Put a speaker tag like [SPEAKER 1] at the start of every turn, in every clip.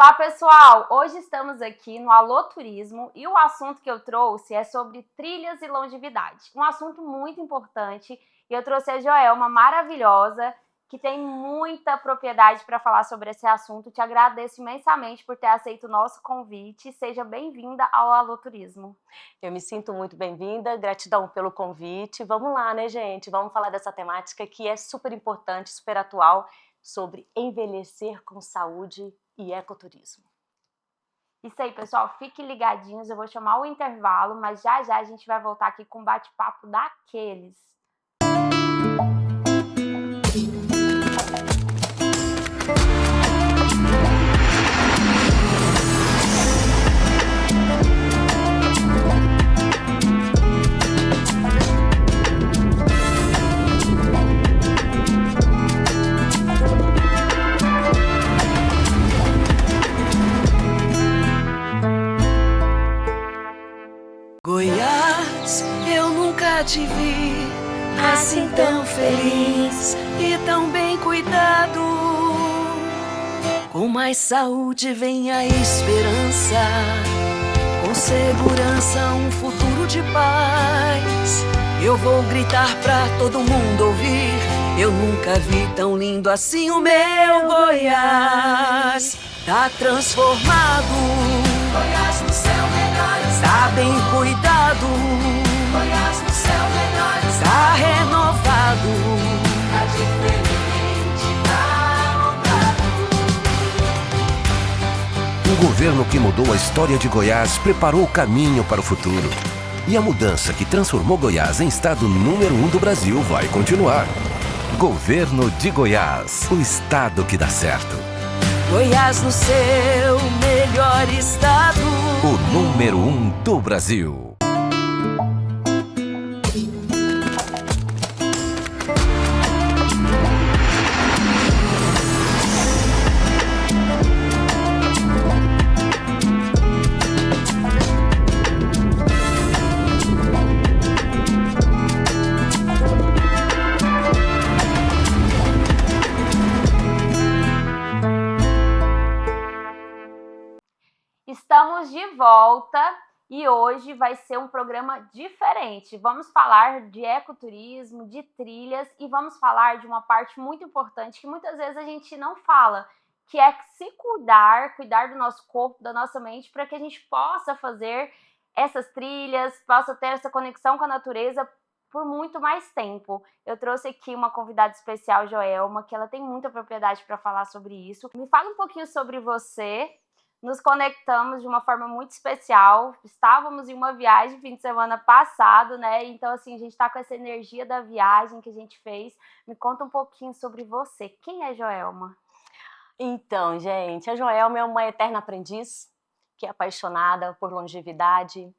[SPEAKER 1] Olá, pessoal! Hoje estamos aqui no Alô Turismo e o assunto que eu trouxe é sobre trilhas e longevidade. Um assunto muito importante e eu trouxe a Joelma maravilhosa, que tem muita propriedade para falar sobre esse assunto. Te agradeço imensamente por ter aceito o nosso convite. Seja bem-vinda ao Alô Turismo.
[SPEAKER 2] Eu me sinto muito bem-vinda, gratidão pelo convite. Vamos lá, né, gente? Vamos falar dessa temática que é super importante, super atual, sobre envelhecer com saúde e ecoturismo.
[SPEAKER 1] Isso aí, pessoal. Fiquem ligadinhos. Eu vou chamar o intervalo, mas já a gente vai voltar aqui com um bate-papo daqueles.
[SPEAKER 3] Goiás, eu nunca te vi assim tão feliz e tão bem cuidado. Com mais saúde vem a esperança, com segurança um futuro de paz. Eu vou gritar pra todo mundo ouvir, eu nunca vi tão lindo assim o meu Goiás. Tá transformado, Goiás no céu melhor, está bem cuidado, Goiás no céu melhor, está renovado, tá diferente, tá mudado.
[SPEAKER 4] Um governo que mudou a história de Goiás preparou o caminho para o futuro. E a mudança que transformou Goiás em estado número 1 do Brasil vai continuar. Governo de Goiás, o estado que dá certo.
[SPEAKER 3] Goiás no seu melhor estado,
[SPEAKER 4] O número 1 do Brasil.
[SPEAKER 1] Estamos de volta e hoje vai ser um programa diferente. Vamos falar de ecoturismo, de trilhas e vamos falar de uma parte muito importante que muitas vezes a gente não fala, que é se cuidar do nosso corpo, da nossa mente, para que a gente possa fazer essas trilhas, possa ter essa conexão com a natureza por muito mais tempo. Eu trouxe aqui uma convidada especial, Joelma, que ela tem muita propriedade para falar sobre isso. Me fala um pouquinho sobre você. Nos conectamos de uma forma muito especial. Estávamos em uma viagem fim de semana passado, né? Então, assim, a gente está com essa energia da viagem que a gente fez. Me conta um pouquinho sobre você. Quem é Joelma?
[SPEAKER 2] Então, gente, a Joelma é uma eterna aprendiz, que é apaixonada por longevidade,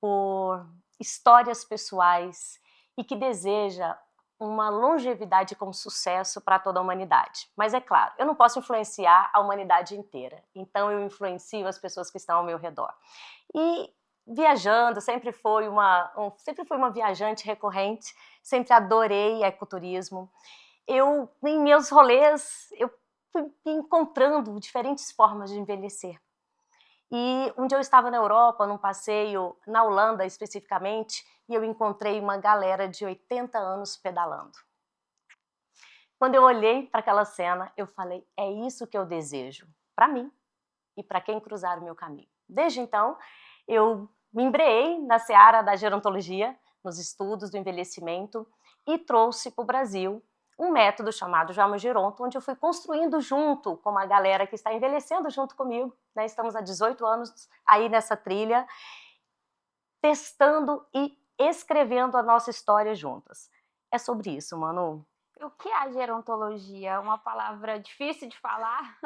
[SPEAKER 2] por histórias pessoais e que deseja uma longevidade com sucesso para toda a humanidade. Mas é claro, eu não posso influenciar a humanidade inteira, então eu influencio as pessoas que estão ao meu redor. E viajando, sempre fui uma viajante recorrente, sempre adorei ecoturismo. Em meus rolês, eu fui encontrando diferentes formas de envelhecer. E um dia eu estava na Europa, num passeio, na Holanda especificamente, e eu encontrei uma galera de 80 anos pedalando. Quando eu olhei para aquela cena, eu falei, é isso que eu desejo, para mim e para quem cruzar o meu caminho. Desde então, eu me embreei na seara da gerontologia, nos estudos do envelhecimento, e trouxe para o Brasil um método chamado Jalma Geronto, onde eu fui construindo junto com uma galera que está envelhecendo junto comigo, né? Estamos há 18 anos aí nessa trilha, testando e escrevendo a nossa história juntas. É sobre isso, Manu.
[SPEAKER 1] O que é a gerontologia? Uma palavra difícil de falar,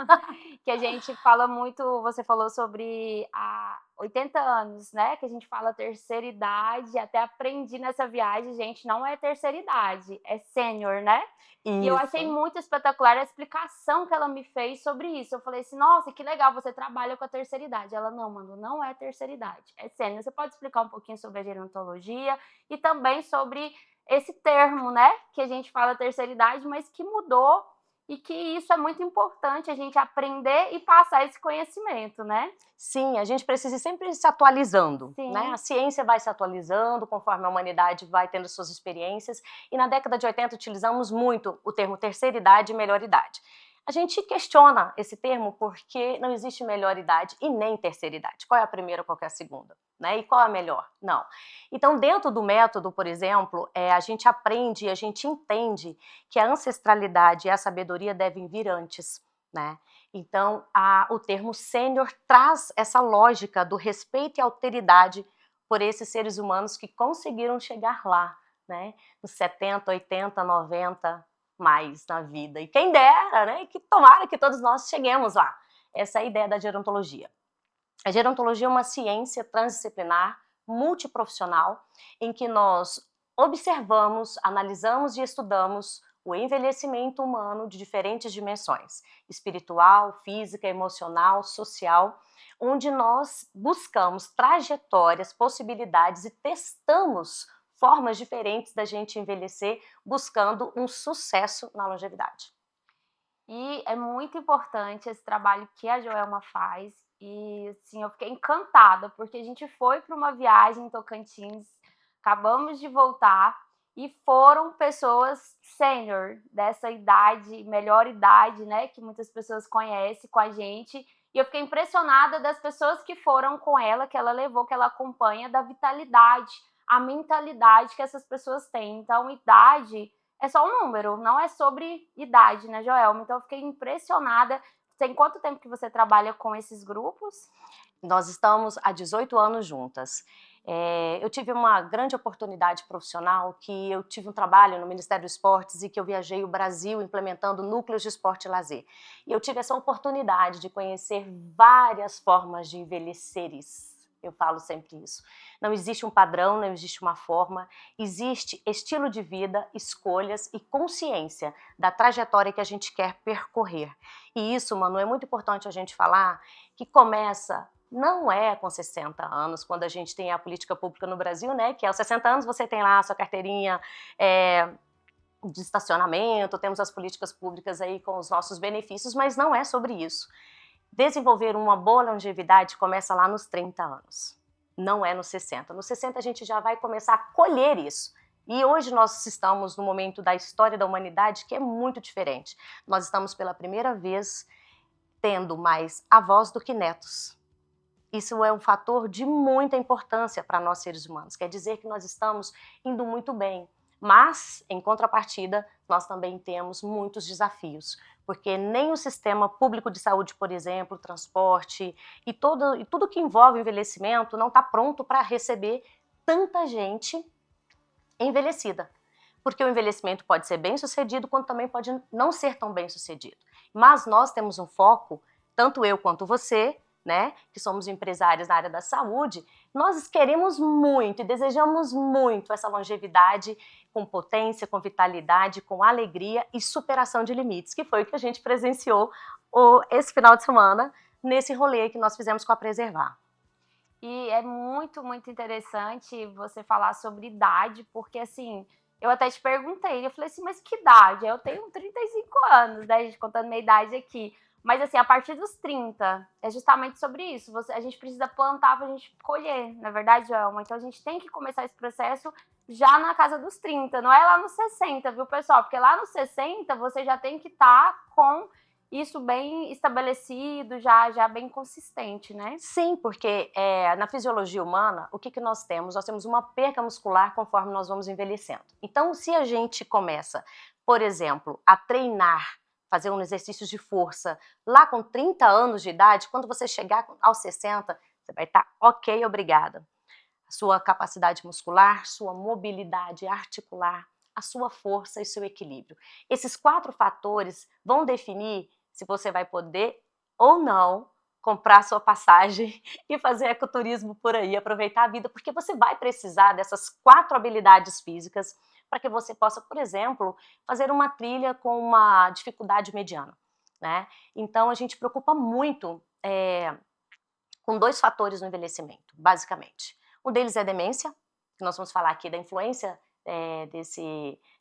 [SPEAKER 1] que a gente fala muito, você falou sobre há 80 anos, né? Que a gente fala terceira idade, até aprendi nessa viagem, gente, não é terceira idade, é sênior, né?
[SPEAKER 2] Isso.
[SPEAKER 1] E eu achei muito espetacular a explicação que ela me fez sobre isso. Eu falei assim, nossa, que legal, você trabalha com a terceira idade. Ela, não, Manu, não é terceira idade, é sênior. Você pode explicar um pouquinho sobre a gerontologia e também sobre esse termo, né, que a gente fala terceira idade, mas que mudou e que isso é muito importante a gente aprender e passar esse conhecimento, né?
[SPEAKER 2] Sim, a gente precisa sempre se atualizando,
[SPEAKER 1] Sim.
[SPEAKER 2] né? A ciência vai se atualizando conforme a humanidade vai tendo suas experiências, e na década de 80 utilizamos muito o termo terceira idade e melhor idade. A gente questiona esse termo porque não existe melhor idade e nem terceira idade. Qual é a primeira, qual é a segunda? Né? E qual é a melhor? Não. Então, dentro do método, por exemplo, a gente aprende e a gente entende que a ancestralidade e a sabedoria devem vir antes, né? Então, o termo sênior traz essa lógica do respeito e alteridade por esses seres humanos que conseguiram chegar lá, né? Nos 70, 80, 90, mais na vida. E quem dera, né? Que tomara que todos nós cheguemos lá. Essa é a ideia da gerontologia. A gerontologia é uma ciência transdisciplinar, multiprofissional, em que nós observamos, analisamos e estudamos o envelhecimento humano de diferentes dimensões, espiritual, física, emocional, social, onde nós buscamos trajetórias, possibilidades e testamos formas diferentes da gente envelhecer, buscando um sucesso na longevidade.
[SPEAKER 1] E é muito importante esse trabalho que a Joelma faz. E assim, eu fiquei encantada, porque a gente foi para uma viagem em Tocantins, acabamos de voltar, e foram pessoas sênior, dessa idade, melhor idade, né, que muitas pessoas conhecem com a gente. E eu fiquei impressionada das pessoas que foram com ela, que ela levou, que ela acompanha, da vitalidade, a mentalidade que essas pessoas têm. Então, idade é só um número, não é sobre idade, né, Joelma? Então, eu fiquei impressionada. Tem quanto tempo que você trabalha com esses grupos?
[SPEAKER 2] Nós estamos há 18 anos juntas. Eu tive uma grande oportunidade profissional, que eu tive um trabalho no Ministério dos Esportes e que eu viajei o Brasil implementando núcleos de esporte e lazer. E eu tive essa oportunidade de conhecer várias formas de envelheceres. Eu falo sempre isso. Não existe um padrão, não existe uma forma, existe estilo de vida, escolhas e consciência da trajetória que a gente quer percorrer. E isso, Manu, é muito importante a gente falar, que começa, não é com 60 anos, quando a gente tem a política pública no Brasil, né, que aos 60 anos você tem lá a sua carteirinha de estacionamento, temos as políticas públicas aí com os nossos benefícios, mas não é sobre isso. Desenvolver uma boa longevidade começa lá nos 30 anos, não é nos 60. Nos 60 a gente já vai começar a colher isso. E hoje nós estamos no momento da história da humanidade que é muito diferente. Nós estamos pela primeira vez tendo mais avós do que netos. Isso é um fator de muita importância para nós seres humanos. Quer dizer que nós estamos indo muito bem. Mas, em contrapartida, nós também temos muitos desafios, porque nem o sistema público de saúde, por exemplo, transporte e tudo que envolve o envelhecimento não está pronto para receber tanta gente envelhecida. Porque o envelhecimento pode ser bem sucedido, quanto também pode não ser tão bem sucedido. Mas nós temos um foco, tanto eu quanto você, né, que somos empresários na área da saúde, nós queremos muito e desejamos muito essa longevidade com potência, com vitalidade, com alegria e superação de limites, que foi o que a gente presenciou esse final de semana nesse rolê que nós fizemos com a Preservar.
[SPEAKER 1] E é muito, muito interessante você falar sobre idade, porque assim, eu até te perguntei, eu falei assim, mas que idade? Eu tenho 35 anos, né, gente, contando minha idade aqui. Mas assim, a partir dos 30, é justamente sobre isso. A gente precisa plantar para a gente colher, na verdade, Joelma. Então a gente tem que começar esse processo já na casa dos 30, não é lá nos 60, viu, pessoal? Porque lá nos 60 você já tem que estar com isso bem estabelecido, já bem consistente, né?
[SPEAKER 2] Sim, porque na fisiologia humana, o que nós temos? Nós temos uma perca muscular conforme nós vamos envelhecendo. Então, se a gente começa, por exemplo, a treinar, fazer um exercício de força lá com 30 anos de idade, quando você chegar aos 60, você vai estar ok, obrigada. A sua capacidade muscular, sua mobilidade articular, a sua força e seu equilíbrio. Esses 4 fatores vão definir se você vai poder ou não comprar sua passagem e fazer ecoturismo por aí, aproveitar a vida, porque você vai precisar dessas 4 habilidades físicas para que você possa, por exemplo, fazer uma trilha com uma dificuldade mediana, né? Então, a gente preocupa muito com 2 fatores no envelhecimento, basicamente. Um deles é a demência, que nós vamos falar aqui da influência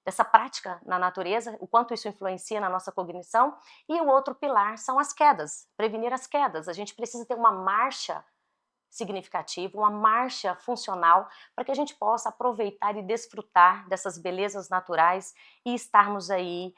[SPEAKER 2] dessa prática na natureza, o quanto isso influencia na nossa cognição. E o outro pilar são as quedas, prevenir as quedas. A gente precisa ter uma marcha significativa, uma marcha funcional, para que a gente possa aproveitar e desfrutar dessas belezas naturais e estarmos aí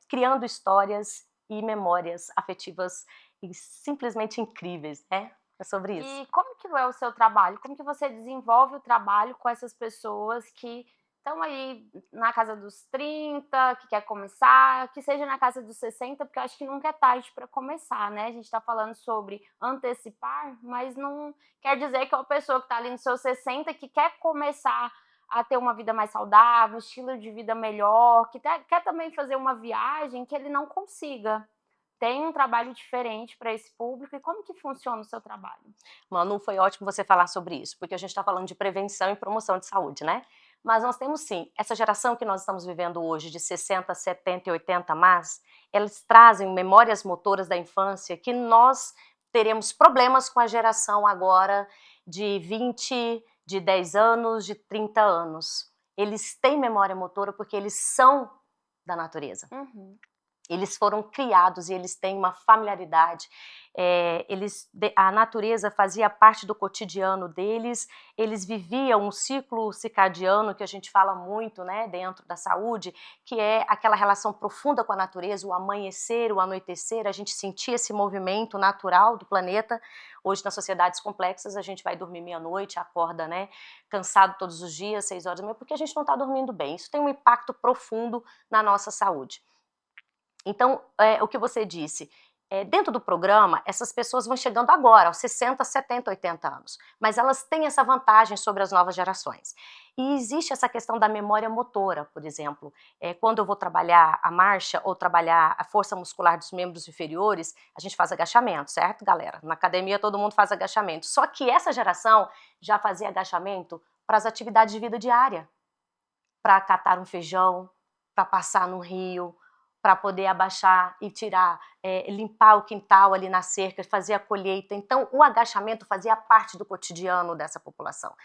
[SPEAKER 2] criando histórias e memórias afetivas e simplesmente incríveis, né? É sobre isso.
[SPEAKER 1] E como que é o seu trabalho? Como que você desenvolve o trabalho com essas pessoas que estão aí na casa dos 30, que quer começar, que seja na casa dos 60, porque eu acho que nunca é tarde para começar, né? A gente está falando sobre antecipar, mas não quer dizer que é uma pessoa que está ali nos seus 60 que quer começar a ter uma vida mais saudável, um estilo de vida melhor, que quer também fazer uma viagem que ele não consiga. Tem um trabalho diferente para esse público e como que funciona o seu trabalho?
[SPEAKER 2] Manu, foi ótimo você falar sobre isso, porque a gente está falando de prevenção e promoção de saúde, né? Mas nós temos sim, essa geração que nós estamos vivendo hoje, de 60, 70 e 80 mais, eles trazem memórias motoras da infância que nós teremos problemas com a geração agora de 20, de 10 anos, de 30 anos. Eles têm memória motora porque eles são da natureza.
[SPEAKER 1] Uhum.
[SPEAKER 2] Eles foram criados e eles têm uma familiaridade. A natureza fazia parte do cotidiano deles, eles viviam um ciclo circadiano que a gente fala muito, né, dentro da saúde, que é aquela relação profunda com a natureza, o amanhecer, o anoitecer, a gente sentia esse movimento natural do planeta. Hoje, nas sociedades complexas, a gente vai dormir meia-noite, acorda, né, cansado todos os dias, 6 horas da manhã, porque a gente não está dormindo bem. Isso tem um impacto profundo na nossa saúde. Então, o que você disse, dentro do programa, essas pessoas vão chegando agora, aos 60, 70, 80 anos, mas elas têm essa vantagem sobre as novas gerações. E existe essa questão da memória motora, por exemplo. Quando eu vou trabalhar a marcha ou trabalhar a força muscular dos membros inferiores, a gente faz agachamento, certo, galera? Na academia todo mundo faz agachamento. Só que essa geração já fazia agachamento para as atividades de vida diária, para catar um feijão, para passar no rio, para poder abaixar e tirar, limpar o quintal ali na cerca, fazer a colheita. Então, o agachamento fazia parte do cotidiano dessa população,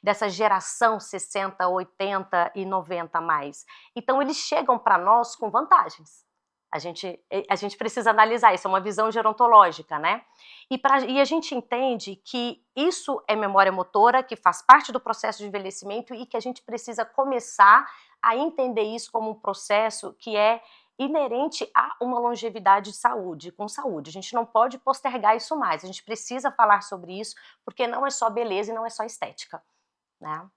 [SPEAKER 2] dessa geração 60, 80 e 90 mais. Então, eles chegam para nós com vantagens. A gente precisa analisar isso, é uma visão gerontológica, né? E a gente entende que isso é memória motora, que faz parte do processo de envelhecimento e que a gente precisa começar a entender isso como um processo que é inerente a uma longevidade de saúde, com saúde. A gente não pode postergar isso mais, a gente precisa falar sobre isso, porque não é só beleza e não é só estética, né?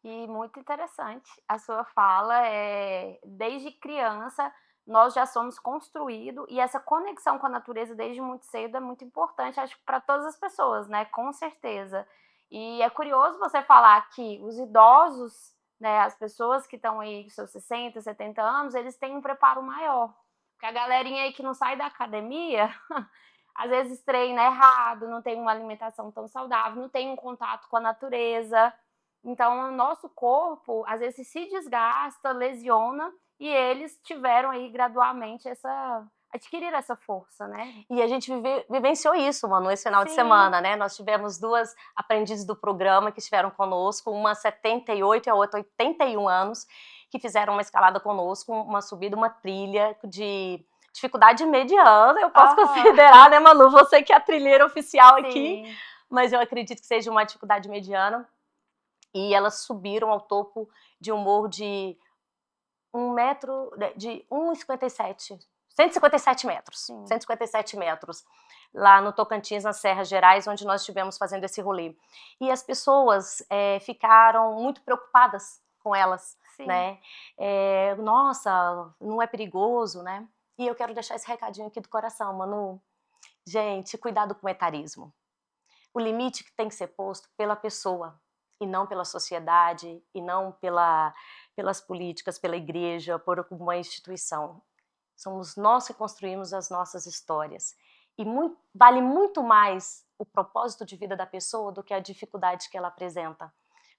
[SPEAKER 1] E muito interessante a sua fala, desde criança nós já somos construídos e essa conexão com a natureza desde muito cedo é muito importante, acho que para todas as pessoas, né, com certeza. E é curioso você falar que os idosos, né, as pessoas que estão aí com seus 60, 70 anos, eles têm um preparo maior. Porque a galerinha aí que não sai da academia, às vezes treina errado, não tem uma alimentação tão saudável, não tem um contato com a natureza. Então, o nosso corpo, às vezes, se desgasta, lesiona, e eles tiveram aí gradualmente adquirir essa força, né?
[SPEAKER 2] E a gente vivenciou isso, Manu, esse final de semana, né? Nós tivemos 2 aprendizes do programa que estiveram conosco, uma 78 e a outra 81 anos, que fizeram uma escalada conosco, uma subida, uma trilha de dificuldade mediana, eu posso considerar, né, Manu? Você que é a trilheira oficial aqui, mas eu acredito que seja uma dificuldade mediana. E elas subiram ao topo de um morro de 157 metros, 157 metros, lá no Tocantins, nas Serras Gerais, onde nós estivemos fazendo esse rolê. E as pessoas ficaram muito preocupadas com elas, né? Nossa, não é perigoso, né? E eu quero deixar esse recadinho aqui do coração, Manu. Gente, cuidado com o etarismo. O limite que tem que ser posto pela pessoa, e não pela sociedade, e não pelas políticas, pela igreja, por uma instituição. Somos nós que construímos as nossas histórias. E vale muito mais o propósito de vida da pessoa do que a dificuldade que ela apresenta.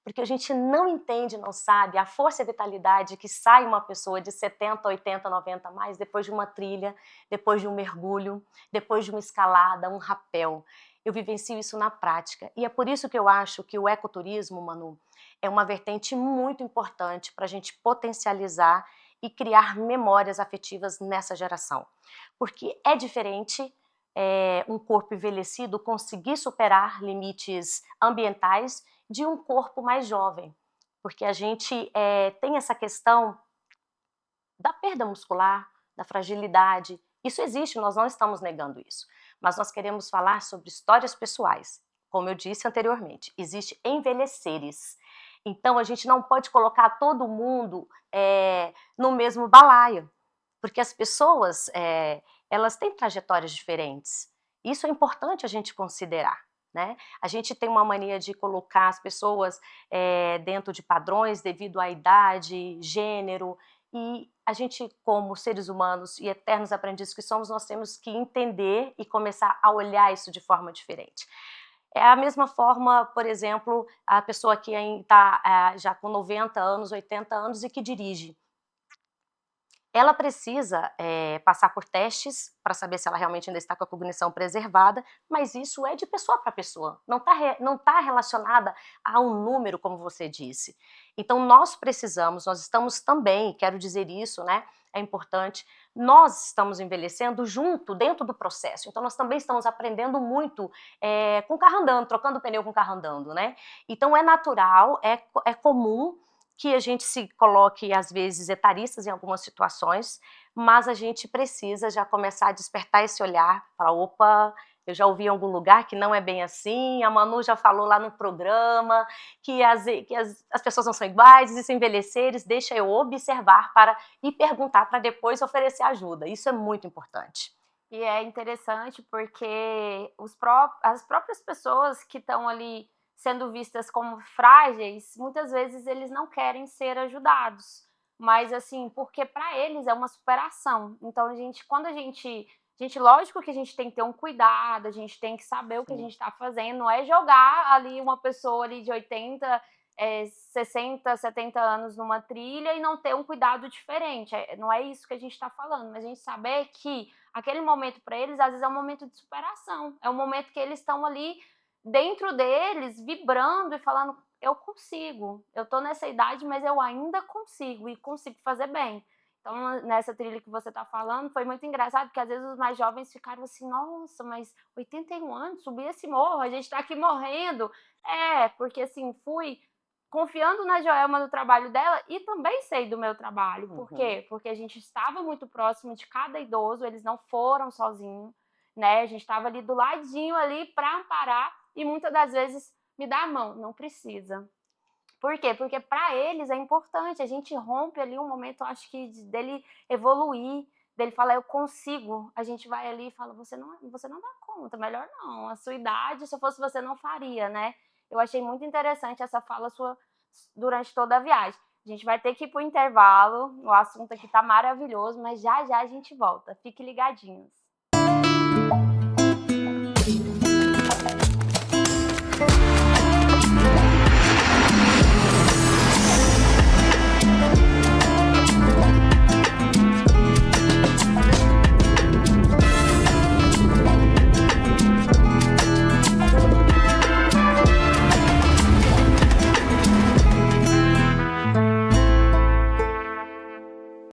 [SPEAKER 2] porque a gente não entende, não sabe a força e a vitalidade que sai uma pessoa de 70, 80, 90 mais depois de uma trilha, depois de um mergulho, depois de uma escalada, um rapel. Eu vivencio isso na prática e é por isso que eu acho que o ecoturismo, Manu, é uma vertente muito importante para a gente potencializar e criar memórias afetivas nessa geração. Porque é diferente um corpo envelhecido conseguir superar limites ambientais de um corpo mais jovem. Porque a gente tem essa questão da perda muscular, da fragilidade. Isso existe, nós não estamos negando isso. Mas nós queremos falar sobre histórias pessoais. Como eu disse anteriormente, existe envelheceres. Então a gente não pode colocar todo mundo no mesmo balaio, porque as pessoas elas têm trajetórias diferentes. Isso é importante a gente considerar, né? A gente tem uma mania de colocar as pessoas dentro de padrões devido à idade, gênero, e a gente, como seres humanos e eternos aprendizes que somos, nós temos que entender e começar a olhar isso de forma diferente. É a mesma forma, por exemplo, a pessoa que está já com 90 anos, 80 anos e que dirige. Ela precisa passar por testes para saber se ela realmente ainda está com a cognição preservada, mas isso é de pessoa para pessoa, não tá relacionada a um número, como você disse. Então nós estamos também, quero dizer isso, né? É importante, nós estamos envelhecendo junto, dentro do processo, então nós também estamos aprendendo muito com o carro andando, trocando pneu com o carro andando, né? Então é natural, é comum que a gente se coloque, às vezes, etaristas em algumas situações, mas a gente precisa já começar a despertar esse olhar, falar, opa, eu já ouvi em algum lugar que não é bem assim, a Manu já falou lá no programa que as pessoas não são iguais, existem envelheceres, deixa eu observar e perguntar para depois oferecer ajuda, isso é muito importante.
[SPEAKER 1] E é interessante porque as próprias pessoas que estão ali sendo vistas como frágeis, muitas vezes eles não querem ser ajudados, mas assim, porque para eles é uma superação. Então lógico que a gente tem que ter um cuidado, a gente tem que saber o que a gente está fazendo, não é jogar ali uma pessoa ali de 80, 60, 70 anos numa trilha e não ter um cuidado diferente, não é isso que a gente está falando, mas a gente saber que aquele momento para eles, às vezes é um momento de superação, é um momento que eles estão ali dentro deles, vibrando e falando, eu consigo, eu tô nessa idade, mas eu ainda consigo e consigo fazer bem. Então, nessa trilha que você tá falando, foi muito engraçado, porque às vezes os mais jovens ficaram assim, nossa, mas 81 anos, subir esse morro, a gente tá aqui morrendo. Porque assim, fui confiando na Joelma no trabalho dela e também sei do meu trabalho. Por quê? Porque a gente estava muito próximo de cada idoso, eles não foram sozinhos, né? A gente estava ali do ladinho ali para amparar e muitas das vezes me dá a mão, não precisa. Por quê? Porque para eles é importante, a gente rompe ali um momento, acho que dele evoluir, dele falar, eu consigo, a gente vai ali e fala, você não dá conta, melhor não, a sua idade, se eu fosse você, não faria, né? Eu achei muito interessante essa fala sua durante toda a viagem. A gente vai ter que ir para o intervalo, o assunto aqui tá maravilhoso, mas já já a gente volta, fiquem ligadinhos.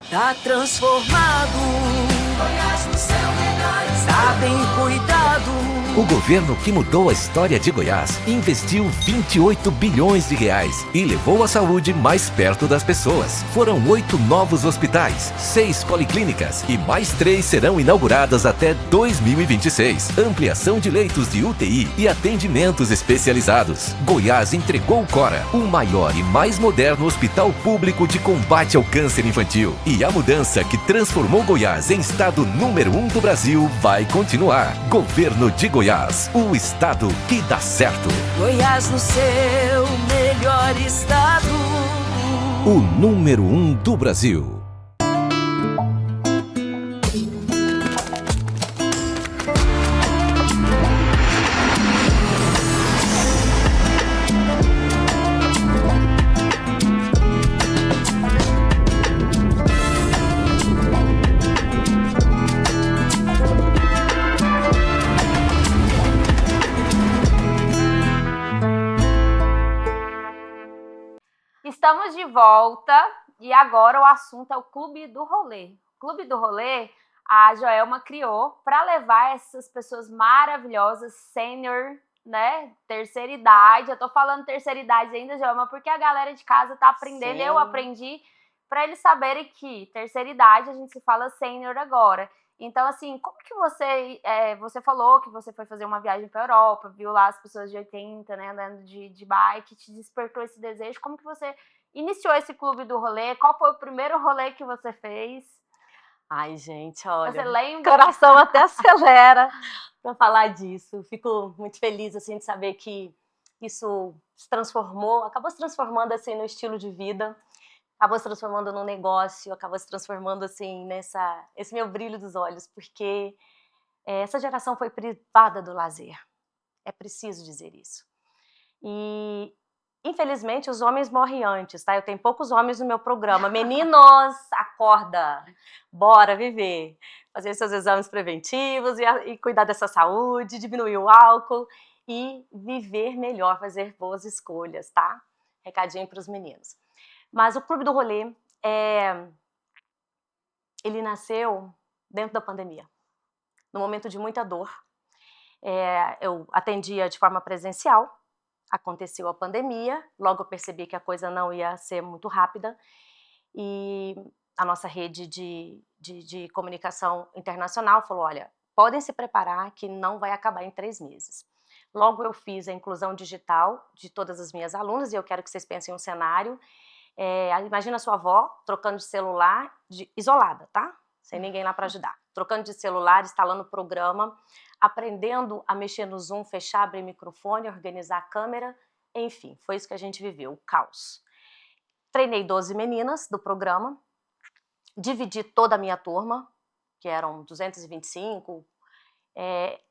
[SPEAKER 3] Tá transformado, Goiás no seu melhor, está bem cuidado.
[SPEAKER 4] O governo que mudou a história de Goiás investiu 28 bilhões de reais e levou a saúde mais perto das pessoas. Foram 8 novos hospitais, 6 policlínicas e mais 3 serão inauguradas até 2026. Ampliação de leitos de UTI e atendimentos especializados. Goiás entregou o Cora, o maior e mais moderno hospital público de combate ao câncer infantil. E a mudança que transformou Goiás em estado número 1 do Brasil vai continuar. Governo de Goiás, o estado que dá certo.
[SPEAKER 3] Goiás no seu melhor estado.
[SPEAKER 4] O número 1 do Brasil.
[SPEAKER 1] Estamos de volta e agora o assunto é o Clube do Rolê. O Clube do Rolê, a Joelma criou para levar essas pessoas maravilhosas, sênior, né, terceira idade. Eu tô falando terceira idade ainda, Joelma, porque a galera de casa tá aprendendo,
[SPEAKER 2] Sim.
[SPEAKER 1] eu aprendi, para eles saberem que terceira idade a gente se fala sênior agora. Então, assim, como que você falou que você foi fazer uma viagem para a Europa, viu lá as pessoas de 80, né, andando de bike, te despertou esse desejo? Como que você iniciou esse clube do rolê? Qual foi o primeiro rolê que você fez?
[SPEAKER 2] Ai, gente,
[SPEAKER 1] Você
[SPEAKER 2] olha, o
[SPEAKER 1] lembra?
[SPEAKER 2] coração até acelera para falar disso. Fico muito feliz assim de saber que isso se transformou, acabou se transformando assim no estilo de vida, acabou se transformando num negócio, acabou se transformando assim esse meu brilho dos olhos, porque essa geração foi privada do lazer. É preciso dizer isso. E infelizmente os homens morrem antes, tá? Eu tenho poucos homens no meu programa. Meninos, acorda, bora viver, fazer seus exames preventivos e cuidar dessa saúde, diminuir o álcool e viver melhor, fazer boas escolhas, tá? Recadinho para os meninos. Mas o Clube do Rolê, ele nasceu dentro da pandemia, num momento de muita dor. Eu atendia de forma presencial, aconteceu a pandemia, logo eu percebi que a coisa não ia ser muito rápida e a nossa rede de comunicação internacional falou, olha, podem se preparar que não vai acabar em 3 meses. Logo eu fiz a inclusão digital de todas as minhas alunas e eu quero que vocês pensem um cenário. Imagina a sua avó trocando de celular, isolada, tá? Sem ninguém lá para ajudar. Trocando de celular, instalando o programa, aprendendo a mexer no Zoom, fechar, abrir microfone, organizar a câmera, enfim, foi isso que a gente viveu, o caos. Treinei 12 meninas do programa, dividi toda a minha turma, que eram 225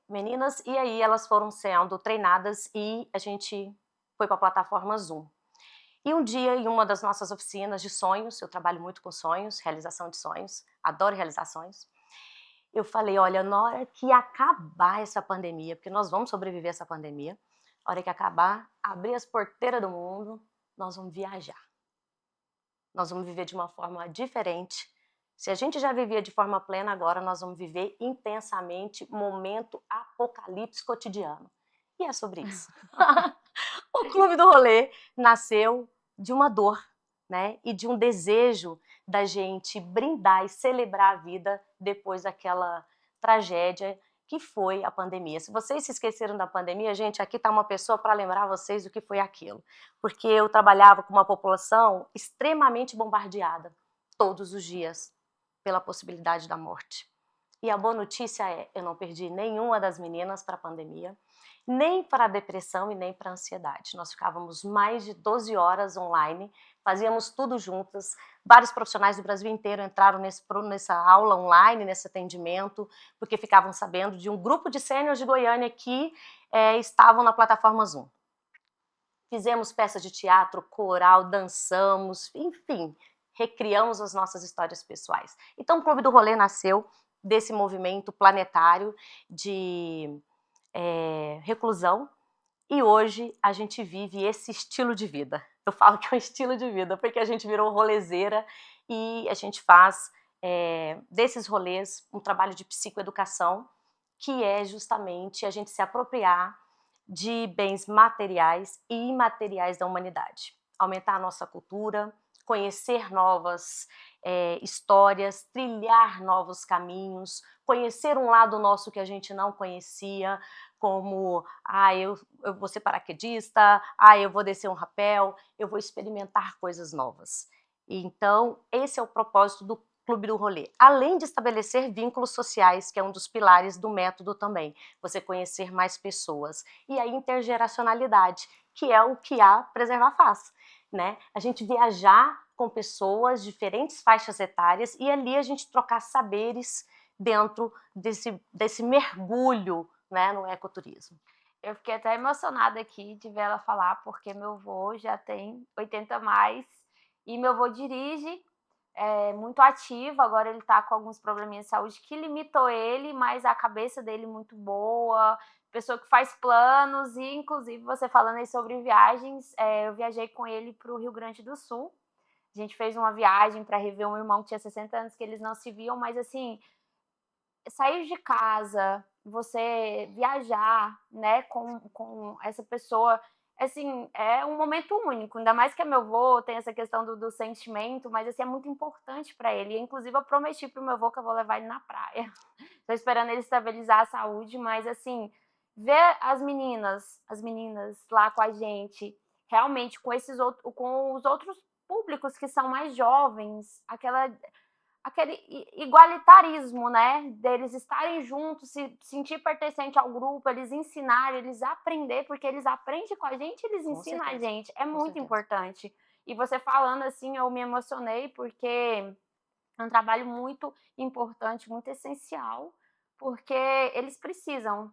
[SPEAKER 2] meninas, e aí elas foram sendo treinadas e a gente foi para a plataforma Zoom. E um dia, em uma das nossas oficinas de sonhos, eu trabalho muito com sonhos, realização de sonhos, adoro realizações, eu falei, olha, na hora que acabar essa pandemia, porque nós vamos sobreviver a essa pandemia, na hora que acabar, abrir as porteiras do mundo, nós vamos viajar. Nós vamos viver de uma forma diferente. Se a gente já vivia de forma plena, agora nós vamos viver intensamente momento apocalipse cotidiano. E é sobre isso. O Clube do Rolê nasceu de uma dor, né? E de um desejo da gente brindar e celebrar a vida depois daquela tragédia que foi a pandemia. Se vocês se esqueceram da pandemia, gente, aqui está uma pessoa para lembrar vocês do que foi aquilo. Porque eu trabalhava com uma população extremamente bombardeada, todos os dias, pela possibilidade da morte. E a boa notícia é, eu não perdi nenhuma das meninas para a pandemia, nem para a depressão e nem para a ansiedade. Nós ficávamos mais de 12 horas online, fazíamos tudo juntas. Vários profissionais do Brasil inteiro entraram nessa aula online, nesse atendimento, porque ficavam sabendo de um grupo de sêniors de Goiânia que estavam na plataforma Zoom. Fizemos peças de teatro, coral, dançamos, enfim, recriamos as nossas histórias pessoais. Então o Clube do Rolê nasceu desse movimento planetário de reclusão, e hoje a gente vive esse estilo de vida. Eu falo que é um estilo de vida, porque a gente virou rolezeira e a gente faz desses rolês um trabalho de psicoeducação, que é justamente a gente se apropriar de bens materiais e imateriais da humanidade. Aumentar a nossa cultura, conhecer novas histórias, trilhar novos caminhos, conhecer um lado nosso que a gente não conhecia, como, eu vou ser paraquedista, eu vou descer um rapel, eu vou experimentar coisas novas. Então, esse é o propósito do Clube do Rolê. Além de estabelecer vínculos sociais, que é um dos pilares do método também, você conhecer mais pessoas. E a intergeracionalidade, que é o que a Preservar faz, né? A gente viajar com pessoas de diferentes faixas etárias e ali a gente trocar saberes dentro desse mergulho, né, no ecoturismo.
[SPEAKER 1] Eu fiquei até emocionada aqui de ver ela falar, porque meu avô já tem 80 mais e meu avô dirige muito ativo, agora ele está com alguns probleminhas de saúde que limitou ele, mas a cabeça dele muito boa, pessoa que faz planos e, inclusive, você falando aí sobre viagens, eu viajei com ele para o Rio Grande do Sul. A gente fez uma viagem para rever um irmão que tinha 60 anos, que eles não se viam, mas assim, sair de casa, você viajar, né, com essa pessoa, assim, é um momento único, ainda mais que é meu avô, tem essa questão do sentimento, mas assim, é muito importante para ele. Inclusive, eu prometi pro meu avô que eu vou levar ele na praia. Tô esperando ele estabilizar a saúde, mas assim, ver as meninas lá com a gente, realmente com os outros públicos que são mais jovens, aquele igualitarismo, né, deles estarem juntos, se sentir pertencente ao grupo, eles ensinarem, eles aprender, porque eles aprendem com a gente, eles
[SPEAKER 2] Com
[SPEAKER 1] ensinam a
[SPEAKER 2] certeza,
[SPEAKER 1] gente, é
[SPEAKER 2] com
[SPEAKER 1] muito
[SPEAKER 2] certeza.
[SPEAKER 1] importante. E você falando assim, eu me emocionei, porque é um trabalho muito importante, muito essencial, porque eles precisam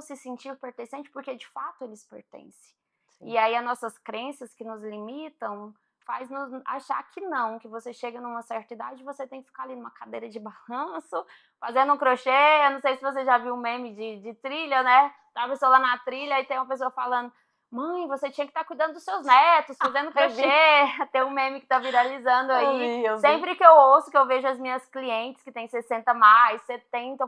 [SPEAKER 1] se sentir pertencentes, porque de fato eles pertencem.
[SPEAKER 2] Sim.
[SPEAKER 1] E aí as nossas crenças que nos limitam faz nos achar que não, que você chega numa certa idade, você tem que ficar ali numa cadeira de balanço, fazendo um crochê. Eu não sei se você já viu um meme de trilha, né? Tá a pessoa lá na trilha e tem uma pessoa falando: mãe, você tinha que estar cuidando dos seus netos, fazendo crochê. Tem um meme que tá viralizando aí.
[SPEAKER 2] Eu vi.
[SPEAKER 1] Sempre que eu ouço, que eu vejo as minhas clientes que têm 60 mais, 70,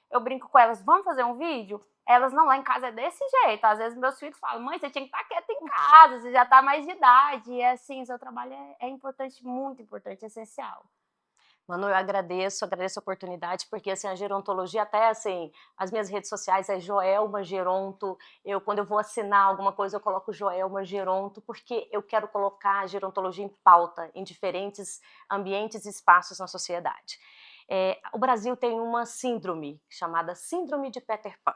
[SPEAKER 1] eu brinco com elas: vamos fazer um vídeo? Elas: não, lá em casa é desse jeito. Às vezes meus filhos falam: mãe, você tinha que estar quieta em casa, você já tá mais de idade. E assim, seu trabalho é importante, muito importante, essencial.
[SPEAKER 2] Manu, eu agradeço a oportunidade, porque assim, a gerontologia, até assim, as minhas redes sociais é Joelma Geronto, quando eu vou assinar alguma coisa, eu coloco Joelma Geronto, porque eu quero colocar a gerontologia em pauta, em diferentes ambientes e espaços na sociedade. O Brasil tem uma síndrome, chamada Síndrome de Peter Pan,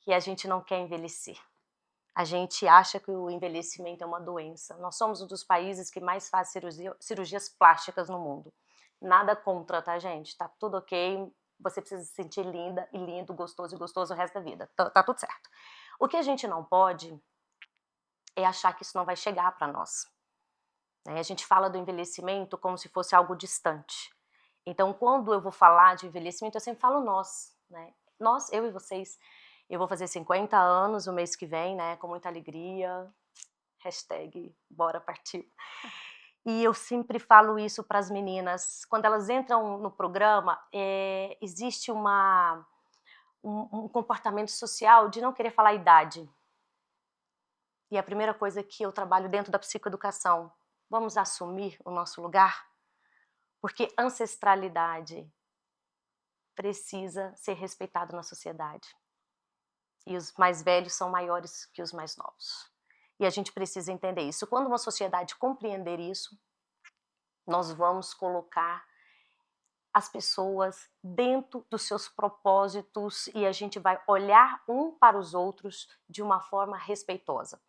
[SPEAKER 2] que a gente não quer envelhecer. A gente acha que o envelhecimento é uma doença. Nós somos um dos países que mais faz cirurgias plásticas no mundo. Nada contra, tá, gente? Tá tudo ok. Você precisa se sentir linda e lindo, gostoso e gostoso o resto da vida. Tá tudo certo. O que a gente não pode é achar que isso não vai chegar para nós. A gente fala do envelhecimento como se fosse algo distante. Então, quando eu vou falar de envelhecimento, eu sempre falo nós, né? Nós, eu e vocês. Eu vou fazer 50 anos o mês que vem, né? Com muita alegria. Hashtag bora partir. E eu sempre falo isso para as meninas. Quando elas entram no programa, existe um comportamento social de não querer falar idade. E a primeira coisa que eu trabalho dentro da psicoeducação, vamos assumir o nosso lugar? Porque ancestralidade precisa ser respeitado na sociedade. E os mais velhos são maiores que os mais novos. E a gente precisa entender isso. Quando uma sociedade compreender isso, nós vamos colocar as pessoas dentro dos seus propósitos e a gente vai olhar um para os outros de uma forma respeitosa.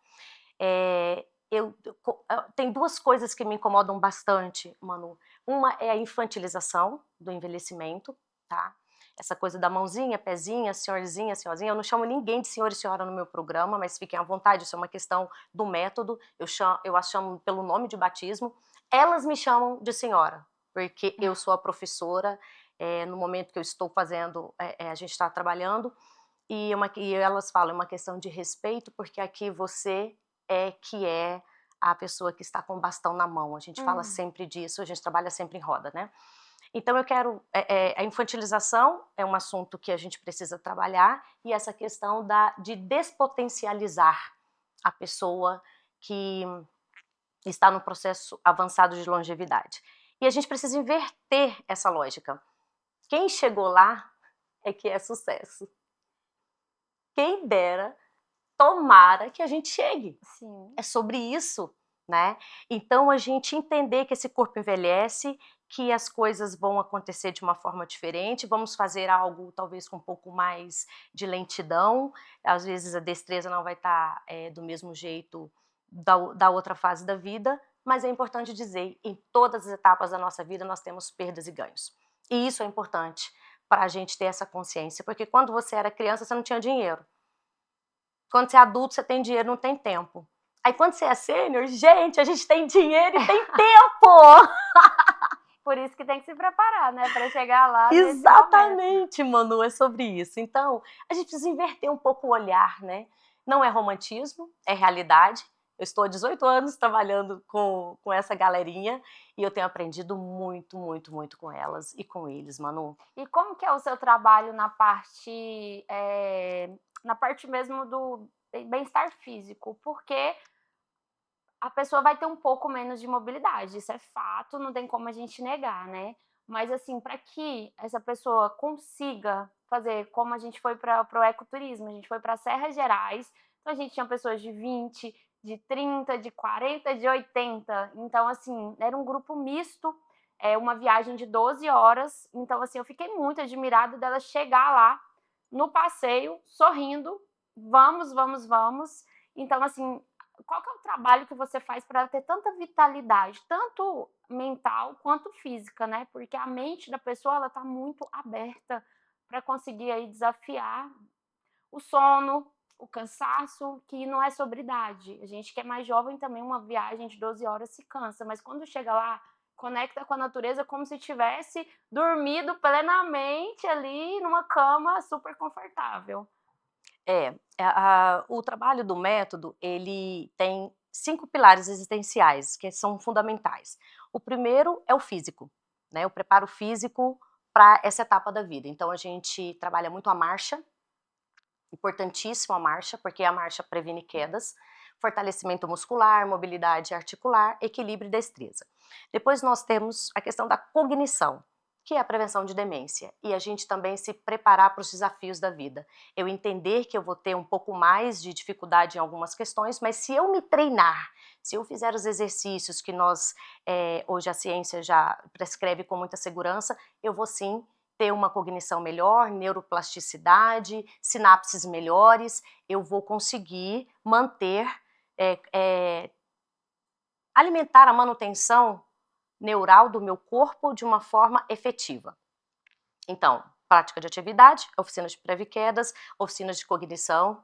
[SPEAKER 2] Tem duas coisas que me incomodam bastante, Manu. Uma é a infantilização do envelhecimento, tá? Essa coisa da mãozinha, pezinha, senhorzinha, senhorzinha. Eu não chamo ninguém de senhor e senhora no meu programa, mas fiquem à vontade, isso é uma questão do método. Eu as chamo pelo nome de batismo. Elas me chamam de senhora, porque eu sou a professora, no momento que eu estou fazendo, a gente está trabalhando, e elas falam, é uma questão de respeito, porque aqui você é a pessoa que está com o bastão na mão. A gente fala sempre disso, a gente trabalha sempre em roda, né? Então eu quero, a infantilização é um assunto que a gente precisa trabalhar, e essa questão de despotencializar a pessoa que está no processo avançado de longevidade. E a gente precisa inverter essa lógica. Quem chegou lá é que é sucesso. Quem dera, tomara que a gente chegue.
[SPEAKER 1] Sim.
[SPEAKER 2] É sobre isso, né? Então a gente entender que esse corpo envelhece, que as coisas vão acontecer de uma forma diferente, vamos fazer algo talvez com um pouco mais de lentidão, às vezes a destreza não vai estar do mesmo jeito da outra fase da vida, mas é importante dizer, em todas as etapas da nossa vida nós temos perdas e ganhos. E isso é importante para a gente ter essa consciência, porque quando você era criança você não tinha dinheiro. Quando você é adulto você tem dinheiro, não tem tempo. Aí quando você é sênior, gente, a gente tem dinheiro e tem tempo!
[SPEAKER 1] Por isso que tem que se preparar, né? Para chegar lá.
[SPEAKER 2] Exatamente, Manu, é sobre isso. Então, a gente precisa inverter um pouco o olhar, né? Não é romantismo, é realidade. Eu estou há 18 anos trabalhando com essa galerinha e eu tenho aprendido muito, muito, muito com elas e com eles, Manu.
[SPEAKER 1] E como que é o seu trabalho na parte mesmo do bem-estar físico? Porque a pessoa vai ter um pouco menos de mobilidade, isso é fato, não tem como a gente negar, né? Mas assim, para que essa pessoa consiga fazer, como a gente foi para o ecoturismo, a gente foi para Serras Gerais, então a gente tinha pessoas de 20, de 30, de 40, de 80. Então, assim, era um grupo misto, uma viagem de 12 horas. Então, assim, eu fiquei muito admirada dela chegar lá no passeio, sorrindo, vamos, vamos, vamos. Então, assim, qual que é o trabalho que você faz para ter tanta vitalidade, tanto mental quanto física, né? Porque a mente da pessoa, ela tá muito aberta para conseguir aí desafiar o sono, o cansaço, que não é sobre idade. A gente que é mais jovem também, uma viagem de 12 horas se cansa, mas quando chega lá, conecta com a natureza como se tivesse dormido plenamente ali numa cama super confortável.
[SPEAKER 2] O trabalho do método, ele tem 5 pilares existenciais, que são fundamentais. O primeiro é o físico, né? O preparo físico para essa etapa da vida. Então, a gente trabalha muito a marcha, importantíssimo a marcha, porque a marcha previne quedas, fortalecimento muscular, mobilidade articular, equilíbrio e destreza. Depois nós temos a questão da cognição, que é a prevenção de demência, e a gente também se preparar para os desafios da vida. Eu entender que eu vou ter um pouco mais de dificuldade em algumas questões, mas se eu me treinar, se eu fizer os exercícios que hoje a ciência já prescreve com muita segurança, eu vou sim ter uma cognição melhor, neuroplasticidade, sinapses melhores, eu vou conseguir manter, alimentar a manutenção neural do meu corpo de uma forma efetiva. Então, prática de atividade, oficinas de pré-quedas, oficinas de cognição.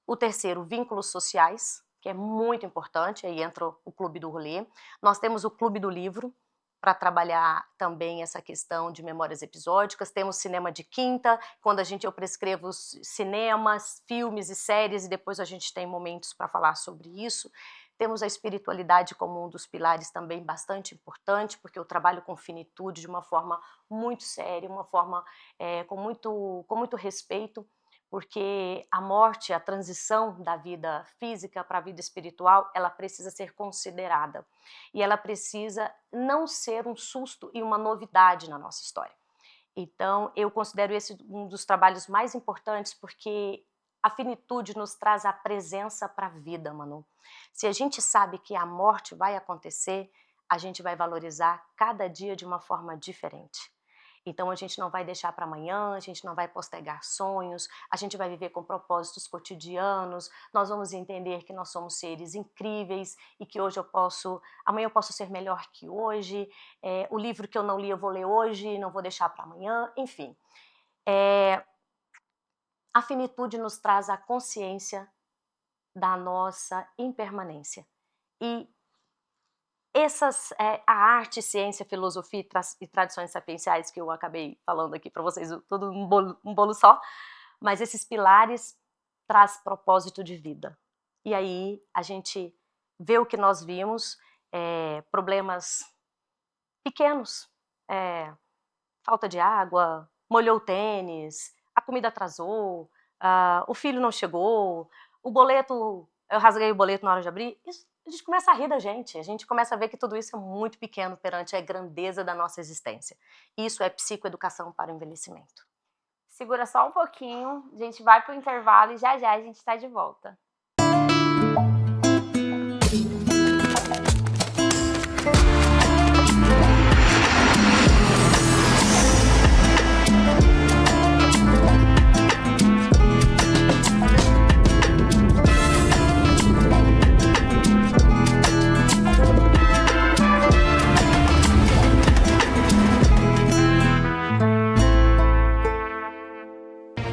[SPEAKER 2] O terceiro, vínculos sociais, que é muito importante, aí entra o Clube do Rolê. Nós temos o Clube do Livro, para trabalhar também essa questão de memórias episódicas. Temos cinema de quinta, quando eu prescrevo cinemas, filmes e séries, e depois a gente tem momentos para falar sobre isso. Temos a espiritualidade como um dos pilares também bastante importante, porque eu trabalho com finitude de uma forma muito séria, uma forma com muito respeito, porque a morte, a transição da vida física para a vida espiritual, ela precisa ser considerada. E ela precisa não ser um susto e uma novidade na nossa história. Então, eu considero esse um dos trabalhos mais importantes, porque a finitude nos traz a presença para a vida, Manu. Se a gente sabe que a morte vai acontecer, a gente vai valorizar cada dia de uma forma diferente. Então, a gente não vai deixar para amanhã, a gente não vai postergar sonhos, a gente vai viver com propósitos cotidianos, nós vamos entender que nós somos seres incríveis e que amanhã eu posso ser melhor que hoje, o livro que eu não li eu vou ler hoje, não vou deixar para amanhã, enfim. A finitude nos traz a consciência da nossa impermanência. E a arte, ciência, filosofia e tradições sapienciais que eu acabei falando aqui para vocês, tudo um bolo só, mas esses pilares traz propósito de vida. E aí a gente vê o que nós vimos, problemas pequenos, falta de água, molhou o tênis, a comida atrasou, o filho não chegou, o boleto, eu rasguei o boleto na hora de abrir, a gente começa a rir da gente, a gente começa a ver que tudo isso é muito pequeno perante a grandeza da nossa existência. Isso é psicoeducação para o envelhecimento.
[SPEAKER 1] Segura só um pouquinho, a gente vai para o intervalo e já a gente está de volta.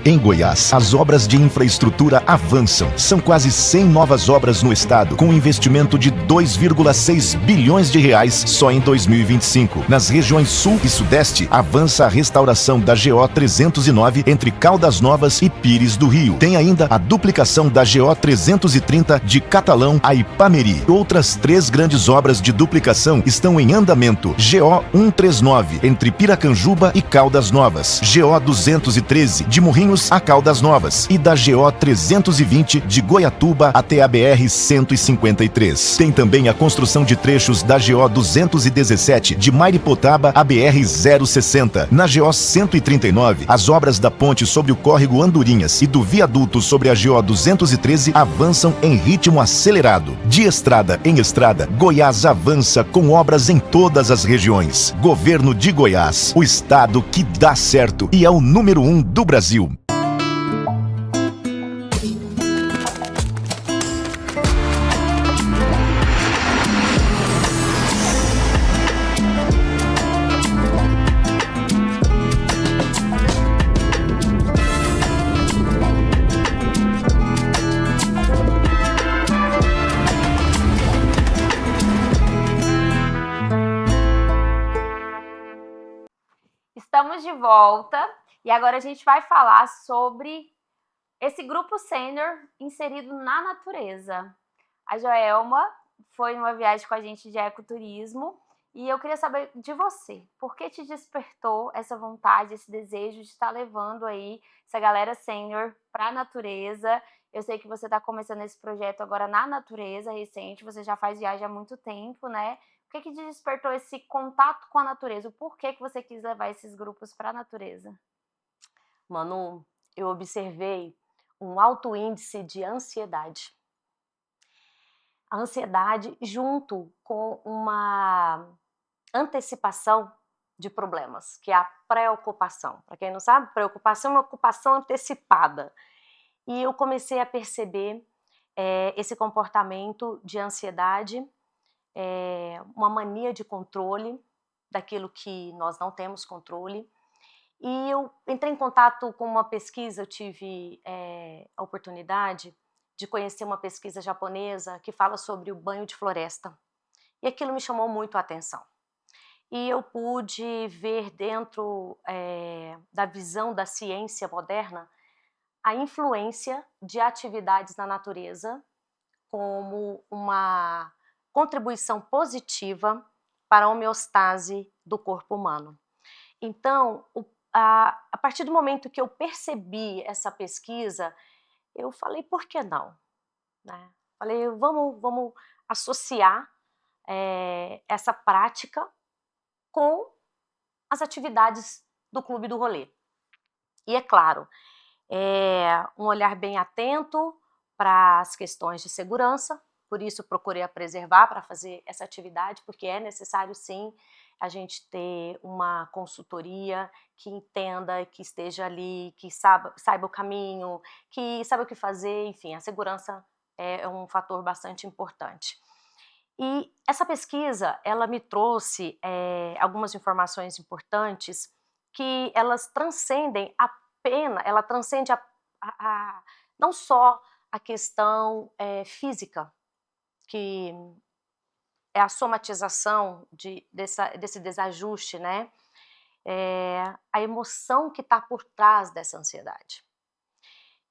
[SPEAKER 5] Em Goiás, as obras de infraestrutura avançam. São quase 100 novas obras no estado, com investimento de 2,6 bilhões de reais só em 2025. Nas regiões Sul e Sudeste, avança a restauração da GO 309 entre Caldas Novas e Pires do Rio. Tem ainda a duplicação da GO 330 de Catalão a Ipameri. Outras 3 grandes obras de duplicação estão em andamento. GO 139 entre Piracanjuba e Caldas Novas. GO 213 de Morrinhos a Caldas Novas. E da GO 320 de Goiatuba até a BR 153. Tem também a construção de trechos da GO 217 de Mairipotaba a BR 060. Na GO 139, as obras da ponte sobre o córrego Andorinhas e do viaduto sobre a GO 213 avançam em ritmo acelerado. De estrada em estrada, Goiás avança com obras em todas as regiões. Governo de Goiás, o estado que dá certo e é o número 1 do Brasil.
[SPEAKER 1] Estamos de volta e agora a gente vai falar sobre esse grupo sênior inserido na natureza. A Joelma foi numa viagem com a gente de ecoturismo e eu queria saber de você, por que te despertou essa vontade, esse desejo de estar levando aí essa galera sênior para a natureza? Eu sei que você está começando esse projeto agora na natureza, recente, você já faz viagem há muito tempo, né? O que te despertou esse contato com a natureza? Por que você quis levar esses grupos para a natureza?
[SPEAKER 2] Manu, eu observei um alto índice de ansiedade. A ansiedade junto com uma antecipação de problemas, que é a preocupação. Para quem não sabe, preocupação é uma ocupação antecipada. E eu comecei a perceber esse comportamento de ansiedade, uma mania de controle daquilo que nós não temos controle. E eu entrei em contato com uma pesquisa, eu tive a oportunidade de conhecer uma pesquisa japonesa que fala sobre o banho de floresta. E aquilo me chamou muito a atenção. E eu pude ver dentro da visão da ciência moderna a influência de atividades na natureza como uma contribuição positiva para a homeostase do corpo humano. Então, a partir do momento que eu percebi essa pesquisa, eu falei, por que não? Né? Falei, vamos associar essa prática com as atividades do Clube do Rolê. E é claro, um olhar bem atento para as questões de segurança, por isso procurei a preservar para fazer essa atividade, porque é necessário sim a gente ter uma consultoria que entenda, que esteja ali, que saiba o caminho, que saiba o que fazer, enfim, a segurança é um fator bastante importante. E essa pesquisa, ela me trouxe algumas informações importantes que elas transcendem ela transcende não só a questão física, que é a somatização desse desajuste, né? A emoção que está por trás dessa ansiedade.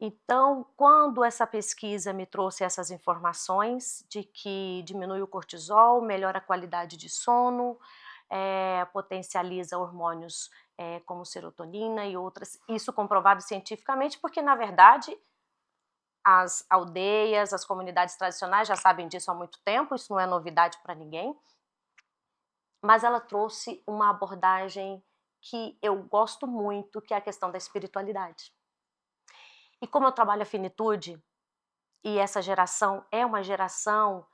[SPEAKER 2] Então, quando essa pesquisa me trouxe essas informações de que diminui o cortisol, melhora a qualidade de sono, potencializa hormônios como serotonina e outras, isso comprovado cientificamente, porque na verdade as aldeias, as comunidades tradicionais já sabem disso há muito tempo, isso não é novidade para ninguém, mas ela trouxe uma abordagem que eu gosto muito, que é a questão da espiritualidade. E como eu trabalho a finitude, e essa geração é uma geração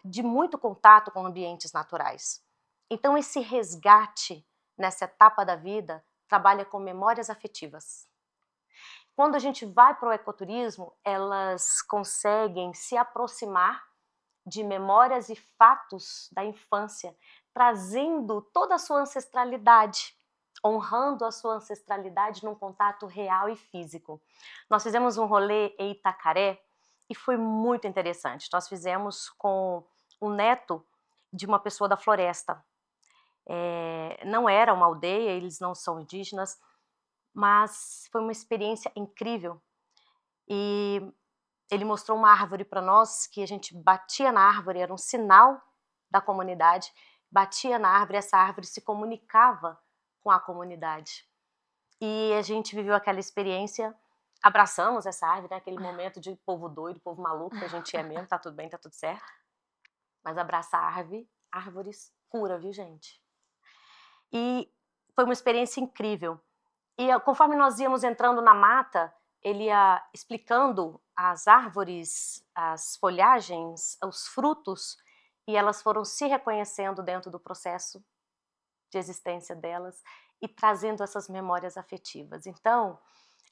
[SPEAKER 2] de muito contato com ambientes naturais, então esse resgate nessa etapa da vida trabalha com memórias afetivas. Quando a gente vai para o ecoturismo, elas conseguem se aproximar de memórias e fatos da infância, trazendo toda a sua ancestralidade. honrando a sua ancestralidade num contato real e físico. Nós fizemos um rolê em Itacaré e foi muito interessante. Nós fizemos com o neto de uma pessoa da floresta. Não era uma aldeia, eles não são indígenas, mas foi uma experiência incrível. E ele mostrou uma árvore para nós, que a gente batia na árvore, era um sinal da comunidade, batia na árvore, essa árvore se comunicava com a comunidade. E a gente viveu aquela experiência, abraçamos essa árvore, naquele momento de povo doido, povo maluco, que a gente é mesmo, tá tudo bem, tá tudo certo. Mas abraçar a árvores cura, viu, gente? E foi uma experiência incrível. E conforme nós íamos entrando na mata, ele ia explicando as árvores, as folhagens, os frutos, e elas foram se reconhecendo dentro do processo de existência delas e trazendo essas memórias afetivas. Então,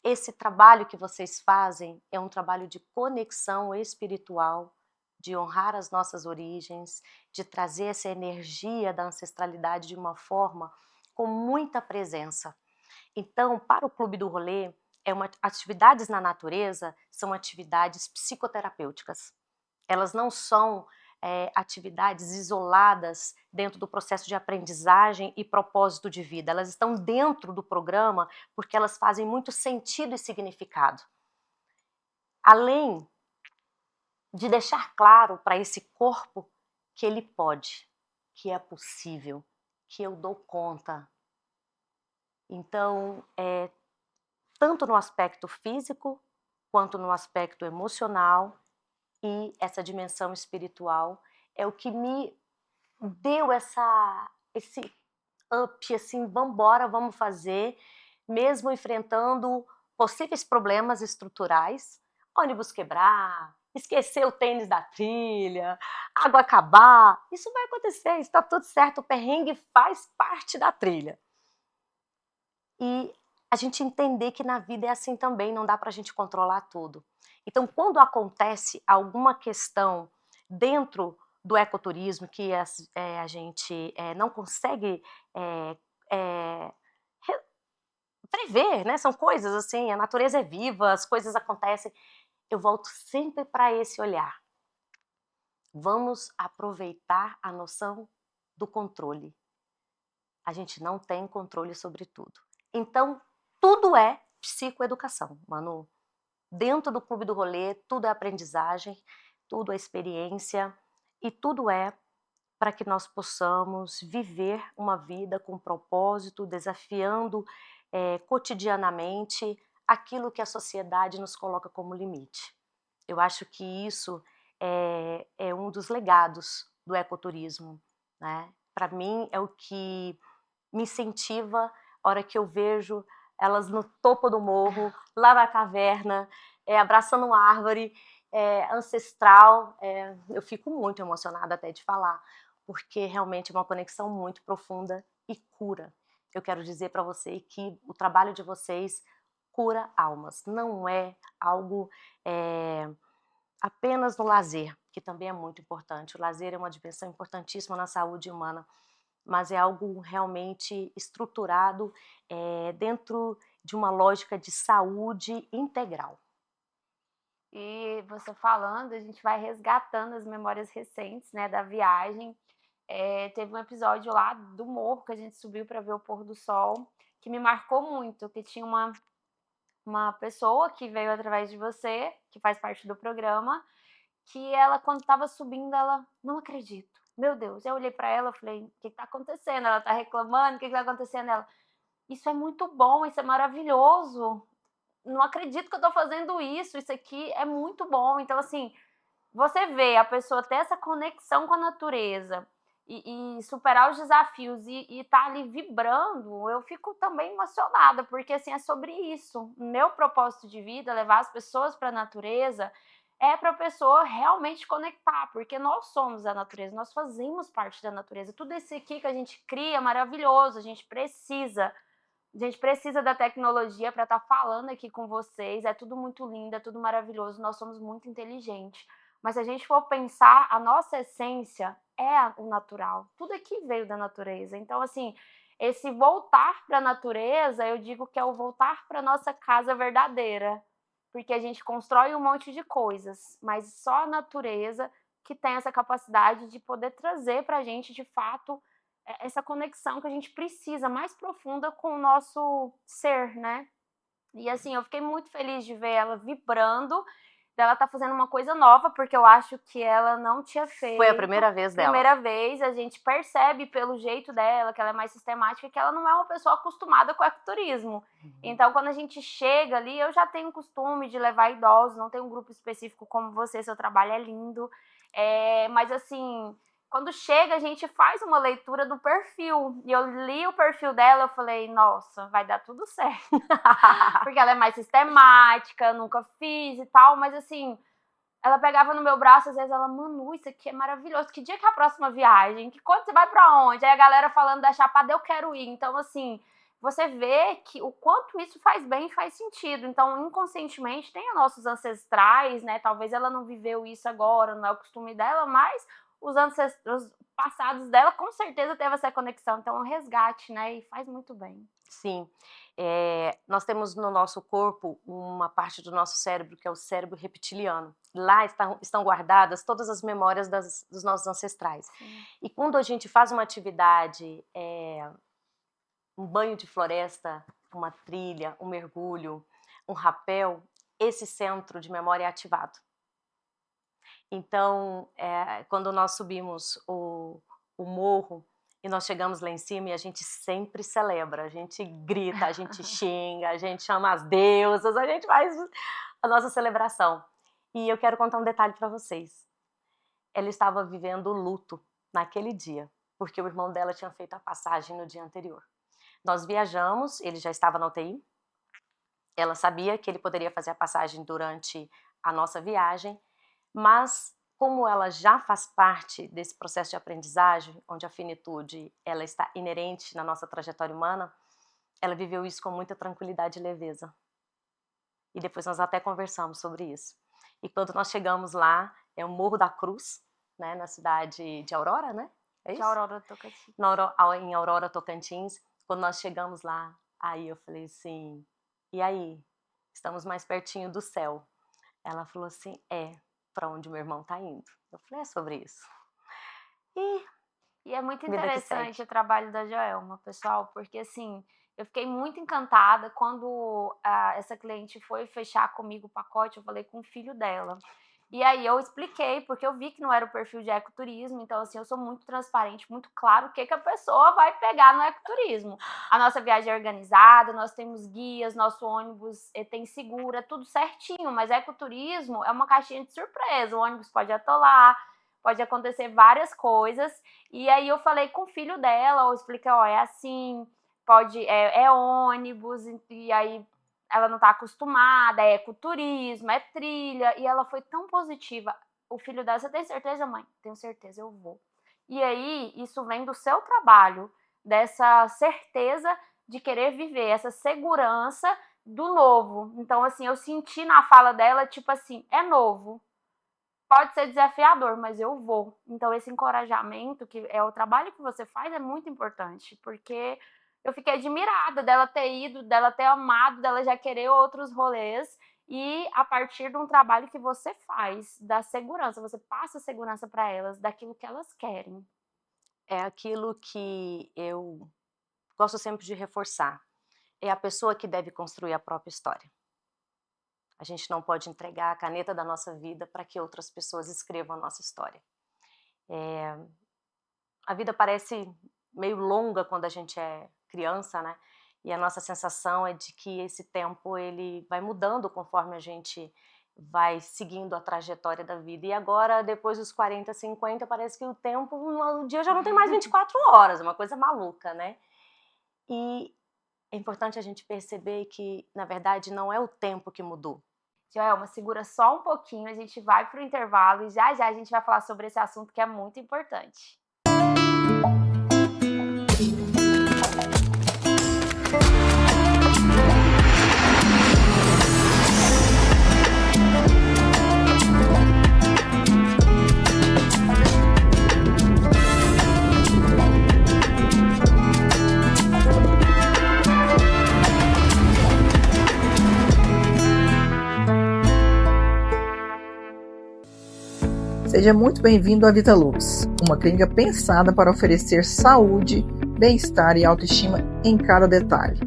[SPEAKER 2] esse trabalho que vocês fazem é um trabalho de conexão espiritual, de honrar as nossas origens, de trazer essa energia da ancestralidade de uma forma com muita presença. Então, para o Clube do Rolê, atividades na natureza são atividades psicoterapêuticas. Elas não são atividades isoladas dentro do processo de aprendizagem e propósito de vida. Elas estão dentro do programa porque elas fazem muito sentido e significado. Além de deixar claro para esse corpo que ele pode, que é possível, que eu dou conta. Então, tanto no aspecto físico, quanto no aspecto emocional e essa dimensão espiritual, é o que me deu esse up, assim, vambora, vamos fazer, mesmo enfrentando possíveis problemas estruturais, ônibus quebrar, esquecer o tênis da trilha, água acabar, isso vai acontecer, está tudo certo, o perrengue faz parte da trilha. E a gente entender que na vida é assim também, não dá para a gente controlar tudo. Então, quando acontece alguma questão dentro do ecoturismo que a gente não consegue prever, né? São coisas assim, a natureza é viva, as coisas acontecem. Eu volto sempre para esse olhar. Vamos aproveitar a noção do controle. A gente não tem controle sobre tudo. Então, tudo é psicoeducação, Manu. Dentro do Clube do Rolê, tudo é aprendizagem, tudo é experiência e tudo é para que nós possamos viver uma vida com propósito, desafiando cotidianamente aquilo que a sociedade nos coloca como limite. Eu acho que isso é um dos legados do ecoturismo, né? Para mim, é o que me incentiva a hora que eu vejo elas no topo do morro, lá na caverna, abraçando uma árvore ancestral. Eu fico muito emocionada até de falar, porque realmente é uma conexão muito profunda e cura. Eu quero dizer para você que o trabalho de vocês cura almas, não é algo apenas no lazer, que também é muito importante. O lazer é uma dimensão importantíssima na saúde humana, mas é algo realmente estruturado dentro de uma lógica de saúde integral.
[SPEAKER 1] E você falando, a gente vai resgatando as memórias recentes, né, da viagem. Teve um episódio lá do morro que a gente subiu para ver o pôr do sol, que me marcou muito, que tinha uma pessoa que veio através de você, que faz parte do programa, que ela, quando estava subindo, ela, não acredito, meu Deus. Eu olhei para ela e falei, o que está acontecendo? Ela está reclamando, o que está acontecendo? Ela, isso é muito bom, isso é maravilhoso, não acredito que eu estou fazendo isso aqui é muito bom. Então, assim, você vê a pessoa ter essa conexão com a natureza e superar os desafios e tá ali vibrando, eu fico também emocionada, porque assim, é sobre isso. Meu propósito de vida, levar as pessoas para a natureza, é para a pessoa realmente conectar, porque nós somos a natureza, nós fazemos parte da natureza. Tudo isso aqui que a gente cria é maravilhoso, a gente precisa da tecnologia para estar falando aqui com vocês, é tudo muito lindo, é tudo maravilhoso, nós somos muito inteligentes. Mas se a gente for pensar, a nossa essência é o natural. Tudo aqui veio da natureza. Então, assim, esse voltar para a natureza, eu digo que é o voltar para nossa casa verdadeira, porque a gente constrói um monte de coisas, mas só a natureza que tem essa capacidade de poder trazer para a gente, de fato, essa conexão que a gente precisa, mais profunda com o nosso ser, né? E assim, eu fiquei muito feliz de ver ela vibrando, dela tá fazendo uma coisa nova, porque eu acho que ela não tinha feito.
[SPEAKER 2] Foi a primeira vez dela.
[SPEAKER 1] Primeira vez, a gente percebe pelo jeito dela, que ela é mais sistemática, que ela não é uma pessoa acostumada com o ecoturismo. Então, quando a gente chega ali, eu já tenho o costume de levar idosos, não tem um grupo específico como você, seu trabalho é lindo. Mas assim, quando chega, a gente faz uma leitura do perfil. E eu li o perfil dela, eu falei, nossa, vai dar tudo certo. Porque ela é mais sistemática, nunca fiz e tal, mas assim, ela pegava no meu braço, às vezes ela, Manu, isso aqui é maravilhoso, que dia que é a próxima viagem? Que quando você vai pra onde? Aí a galera falando da Chapada, eu quero ir. Então assim, você vê que o quanto isso faz bem e faz sentido. Então, inconscientemente, tem os nossos ancestrais, né? Talvez ela não viveu isso agora, não é o costume dela, mas os ancestros passados dela, com certeza, teve essa conexão. Então, é um resgate, né? E faz muito bem.
[SPEAKER 2] Sim. Nós temos no nosso corpo uma parte do nosso cérebro, que é o cérebro reptiliano. Lá estão guardadas todas as memórias dos nossos ancestrais.
[SPEAKER 1] Sim.
[SPEAKER 2] E quando a gente faz uma atividade... um banho de floresta, uma trilha, um mergulho, um rapel, esse centro de memória é ativado. Então, quando nós subimos o morro e nós chegamos lá em cima e a gente sempre celebra, a gente grita, a gente xinga, a gente chama as deusas, a gente faz a nossa celebração. E eu quero contar um detalhe para vocês. Ela estava vivendo luto naquele dia, porque o irmão dela tinha feito a passagem no dia anterior. Nós viajamos, ele já estava na UTI, ela sabia que ele poderia fazer a passagem durante a nossa viagem, mas como ela já faz parte desse processo de aprendizagem, onde a finitude ela está inerente na nossa trajetória humana, ela viveu isso com muita tranquilidade e leveza. E depois nós até conversamos sobre isso. E quando nós chegamos lá, é o Morro da Cruz, né, na cidade de Aurora, né? É isso?
[SPEAKER 1] De Aurora, Tocantins.
[SPEAKER 2] Em Aurora, Tocantins. Quando nós chegamos lá, aí eu falei assim, e aí, estamos mais pertinho do céu. Ela falou assim, para onde meu irmão tá indo. Eu falei, é sobre isso.
[SPEAKER 1] E é muito interessante o trabalho da Joelma, pessoal, porque assim, eu fiquei muito encantada quando essa cliente foi fechar comigo o pacote, eu falei com o filho dela. E aí eu expliquei, porque eu vi que não era o perfil de ecoturismo, então assim, eu sou muito transparente, muito claro o que a pessoa vai pegar no ecoturismo. A nossa viagem é organizada, nós temos guias, nosso ônibus tem seguro, é tudo certinho, mas ecoturismo é uma caixinha de surpresa, o ônibus pode atolar, pode acontecer várias coisas. E aí eu falei com o filho dela, eu expliquei, é assim, é ônibus, e aí... ela não está acostumada, é ecoturismo, é trilha, e ela foi tão positiva. O filho dela, você tem certeza, mãe? Tenho certeza, eu vou. E aí, isso vem do seu trabalho, dessa certeza de querer viver, essa segurança do novo. Então, assim, eu senti na fala dela, tipo assim, é novo, pode ser desafiador, mas eu vou. Então, esse encorajamento, que é o trabalho que você faz, é muito importante, porque... eu fiquei admirada dela ter ido, dela ter amado, dela já querer outros rolês e a partir de um trabalho que você faz, da segurança, você passa segurança para elas, daquilo que elas querem.
[SPEAKER 2] É aquilo que eu gosto sempre de reforçar. É a pessoa que deve construir a própria história. A gente não pode entregar a caneta da nossa vida para que outras pessoas escrevam a nossa história. A vida parece meio longa quando a gente é criança, né? E a nossa sensação é de que esse tempo ele vai mudando conforme a gente vai seguindo a trajetória da vida. E agora, depois dos 40, 50, parece que o dia já não tem mais 24 horas, é uma coisa maluca, né? E é importante a gente perceber que, na verdade, não é o tempo que mudou.
[SPEAKER 1] Joelma, segura só um pouquinho, a gente vai para o intervalo e já a gente vai falar sobre esse assunto que é muito importante.
[SPEAKER 6] Seja muito bem-vindo à Vitalux, uma clínica pensada para oferecer saúde, bem-estar e autoestima em cada detalhe.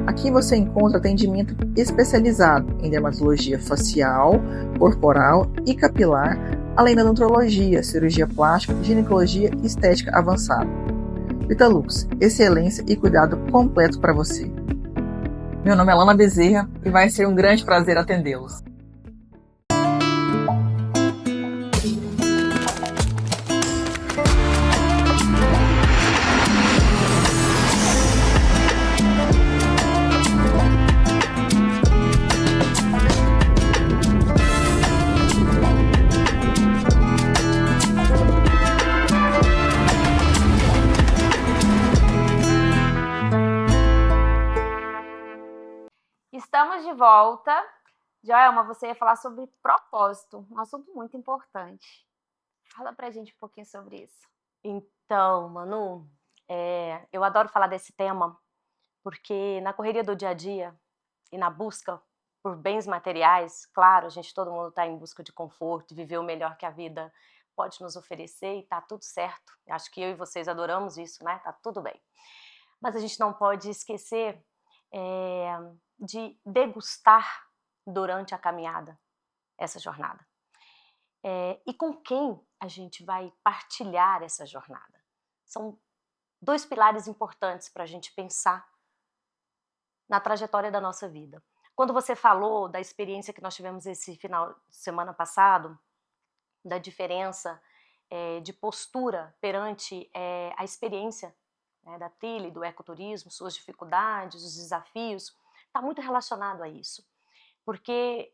[SPEAKER 6] Aqui você encontra atendimento especializado em dermatologia facial, corporal e capilar, além da nutrologia, cirurgia plástica, ginecologia e estética avançada. Vitalux, excelência e cuidado completo para você. Meu nome é Lana Bezerra e vai ser um grande prazer atendê-los.
[SPEAKER 1] Estamos de volta. Joelma, você ia falar sobre propósito, um assunto muito importante. Fala pra gente um pouquinho sobre isso.
[SPEAKER 2] Então, Manu, eu adoro falar desse tema, porque na correria do dia a dia e na busca por bens materiais, claro, todo mundo está em busca de conforto, viver o melhor que a vida pode nos oferecer e tá tudo certo. Acho que eu e vocês adoramos isso, né? Tá tudo bem. Mas a gente não pode esquecer de degustar durante a caminhada essa jornada. E com quem a gente vai partilhar essa jornada? São dois pilares importantes para a gente pensar na trajetória da nossa vida. Quando você falou da experiência que nós tivemos esse final de semana passado, da diferença de postura perante a experiência, né, da trilha e do ecoturismo, suas dificuldades, os desafios, está muito relacionado a isso. Porque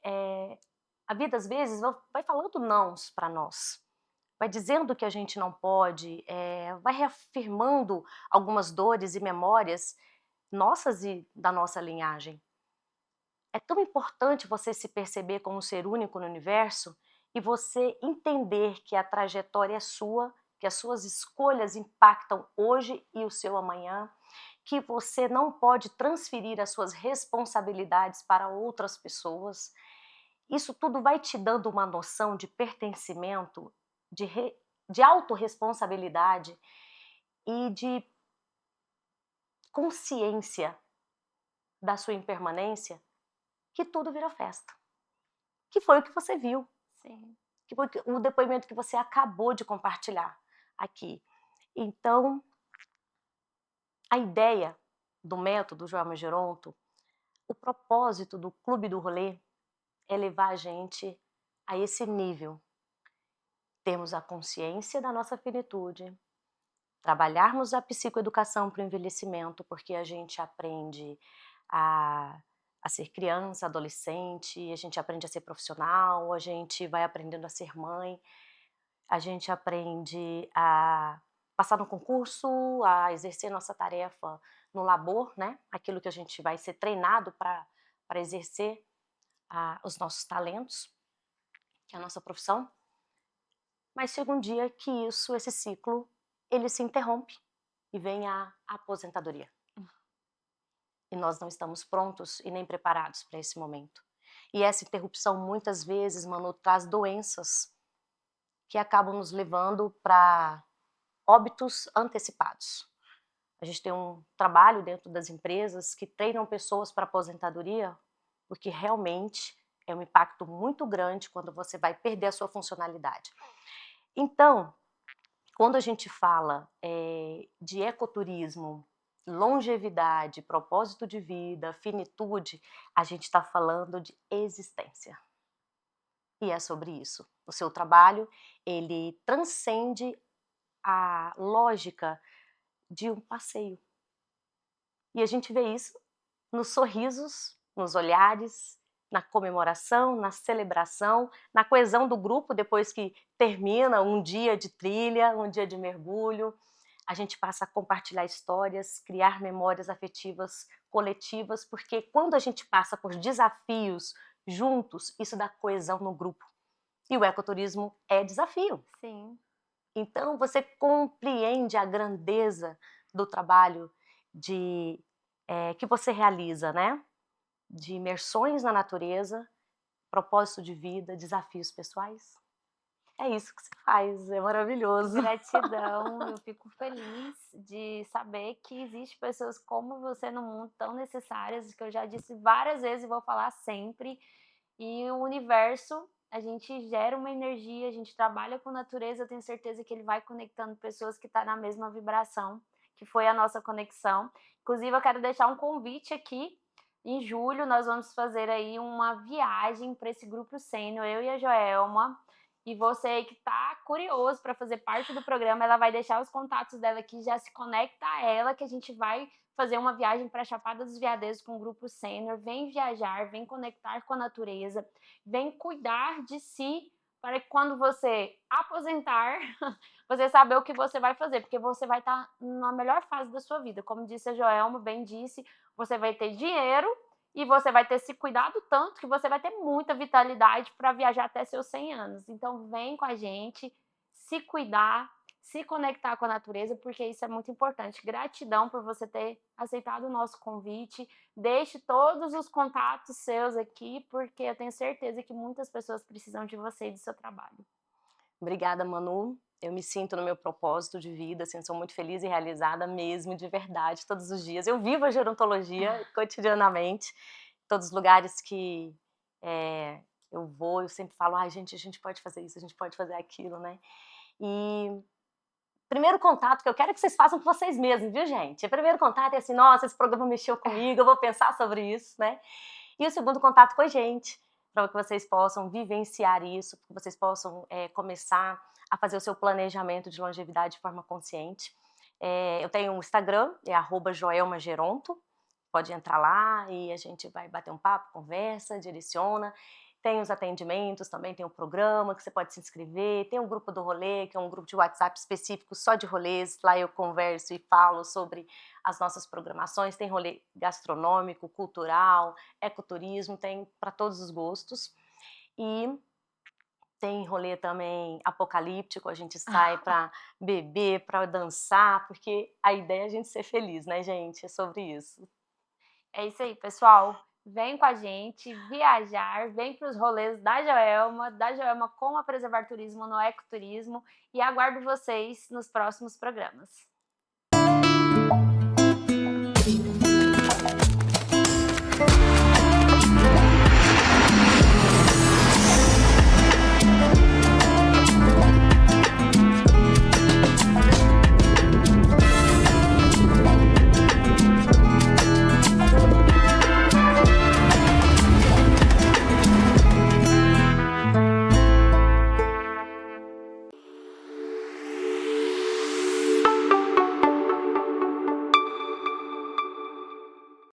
[SPEAKER 2] a vida, às vezes, vai falando nãos para nós, vai dizendo que a gente não pode, vai reafirmando algumas dores e memórias nossas e da nossa linhagem. É tão importante você se perceber como um ser único no universo e você entender que a trajetória é sua, que as suas escolhas impactam hoje e o seu amanhã, que você não pode transferir as suas responsabilidades para outras pessoas. Isso tudo vai te dando uma noção de pertencimento, de autorresponsabilidade e de consciência da sua impermanência, que tudo vira festa. Que foi o que você viu.
[SPEAKER 1] Sim.
[SPEAKER 2] Que foi o depoimento que você acabou de compartilhar aqui. Então, a ideia do método Joelma Geronto, o propósito do Clube do Rolê é levar a gente a esse nível. Termos a consciência da nossa finitude, trabalharmos a psicoeducação para o envelhecimento, porque a gente aprende a ser criança, adolescente, a gente aprende a ser profissional, a gente vai aprendendo a ser mãe, a gente aprende a passar no concurso, a exercer nossa tarefa no labor, né? Aquilo que a gente vai ser treinado para exercer os nossos talentos, que é a nossa profissão. Mas chega um dia que esse ciclo, ele se interrompe e vem a aposentadoria. E nós não estamos prontos e nem preparados para esse momento. E essa interrupção, muitas vezes, Manu, traz doenças que acabam nos levando para óbitos antecipados. A gente tem um trabalho dentro das empresas que treinam pessoas para aposentadoria, porque realmente é um impacto muito grande quando você vai perder a sua funcionalidade. Então, quando a gente fala de ecoturismo, longevidade, propósito de vida, finitude, a gente está falando de existência. E é sobre isso. O seu trabalho, ele transcende a lógica de um passeio. E a gente vê isso nos sorrisos, nos olhares, na comemoração, na celebração, na coesão do grupo depois que termina um dia de trilha, um dia de mergulho. A gente passa a compartilhar histórias, criar memórias afetivas coletivas, porque quando a gente passa por desafios juntos, isso dá coesão no grupo. E o ecoturismo é desafio.
[SPEAKER 1] Sim.
[SPEAKER 2] Então, você compreende a grandeza do trabalho que você realiza, né? De imersões na natureza, propósito de vida, desafios pessoais? é isso que você faz, é maravilhoso.
[SPEAKER 1] Gratidão, eu fico feliz de saber que existe pessoas como você no mundo tão necessárias, que eu já disse várias vezes e vou falar sempre. E o universo, a gente gera uma energia, a gente trabalha com natureza, eu tenho certeza que ele vai conectando pessoas que estão na mesma vibração, que foi a nossa conexão. Inclusive, eu quero deixar um convite aqui. Em julho, nós vamos fazer aí uma viagem para esse grupo sênior, eu e a Joelma. E você aí que está curioso para fazer parte do programa, ela vai deixar os contatos dela aqui, já se conecta a ela, que a gente vai fazer uma viagem para Chapada dos Veadeiros com o grupo sênior. Vem viajar, vem conectar com a natureza, vem cuidar de si, para que quando você aposentar, você saber o que você vai fazer, porque você vai estar na melhor fase da sua vida. Como disse a Joelma, bem disse, você vai ter dinheiro e você vai ter se cuidado tanto que você vai ter muita vitalidade para viajar até seus 100 anos. Então vem com a gente, se cuidar, se conectar com a natureza, porque isso é muito importante. Gratidão por você ter aceitado o nosso convite. Deixe todos os contatos seus aqui, porque eu tenho certeza que muitas pessoas precisam de você e do seu trabalho.
[SPEAKER 2] Obrigada, Manu. Eu me sinto no meu propósito de vida, assim, sou muito feliz e realizada mesmo, de verdade, todos os dias. Eu vivo a gerontologia cotidianamente, todos os lugares que eu vou, eu sempre falo, ai, gente, a gente pode fazer isso, a gente pode fazer aquilo, né? E primeiro contato que eu quero que vocês façam com vocês mesmos, viu, gente? O primeiro contato é assim, nossa, esse programa mexeu comigo, eu vou pensar sobre isso, né? E o segundo contato com a gente, para que vocês possam vivenciar isso, que vocês possam começar a fazer o seu planejamento de longevidade de forma consciente. Eu tenho um Instagram, é @joelmageronto, pode entrar lá e a gente vai bater um papo, conversa, direciona. Tem os atendimentos, também tem o programa que você pode se inscrever, tem um grupo do rolê, que é um grupo de WhatsApp específico só de rolês, lá eu converso e falo sobre as nossas programações, tem rolê gastronômico, cultural, ecoturismo, tem para todos os gostos. E tem rolê também apocalíptico, a gente sai para beber, para dançar, porque a ideia é a gente ser feliz, né, gente? É sobre isso.
[SPEAKER 1] É isso aí, pessoal. Vem com a gente viajar, vem para os rolês da Joelma com a Preservar Turismo no Ecoturismo e aguardo vocês nos próximos programas.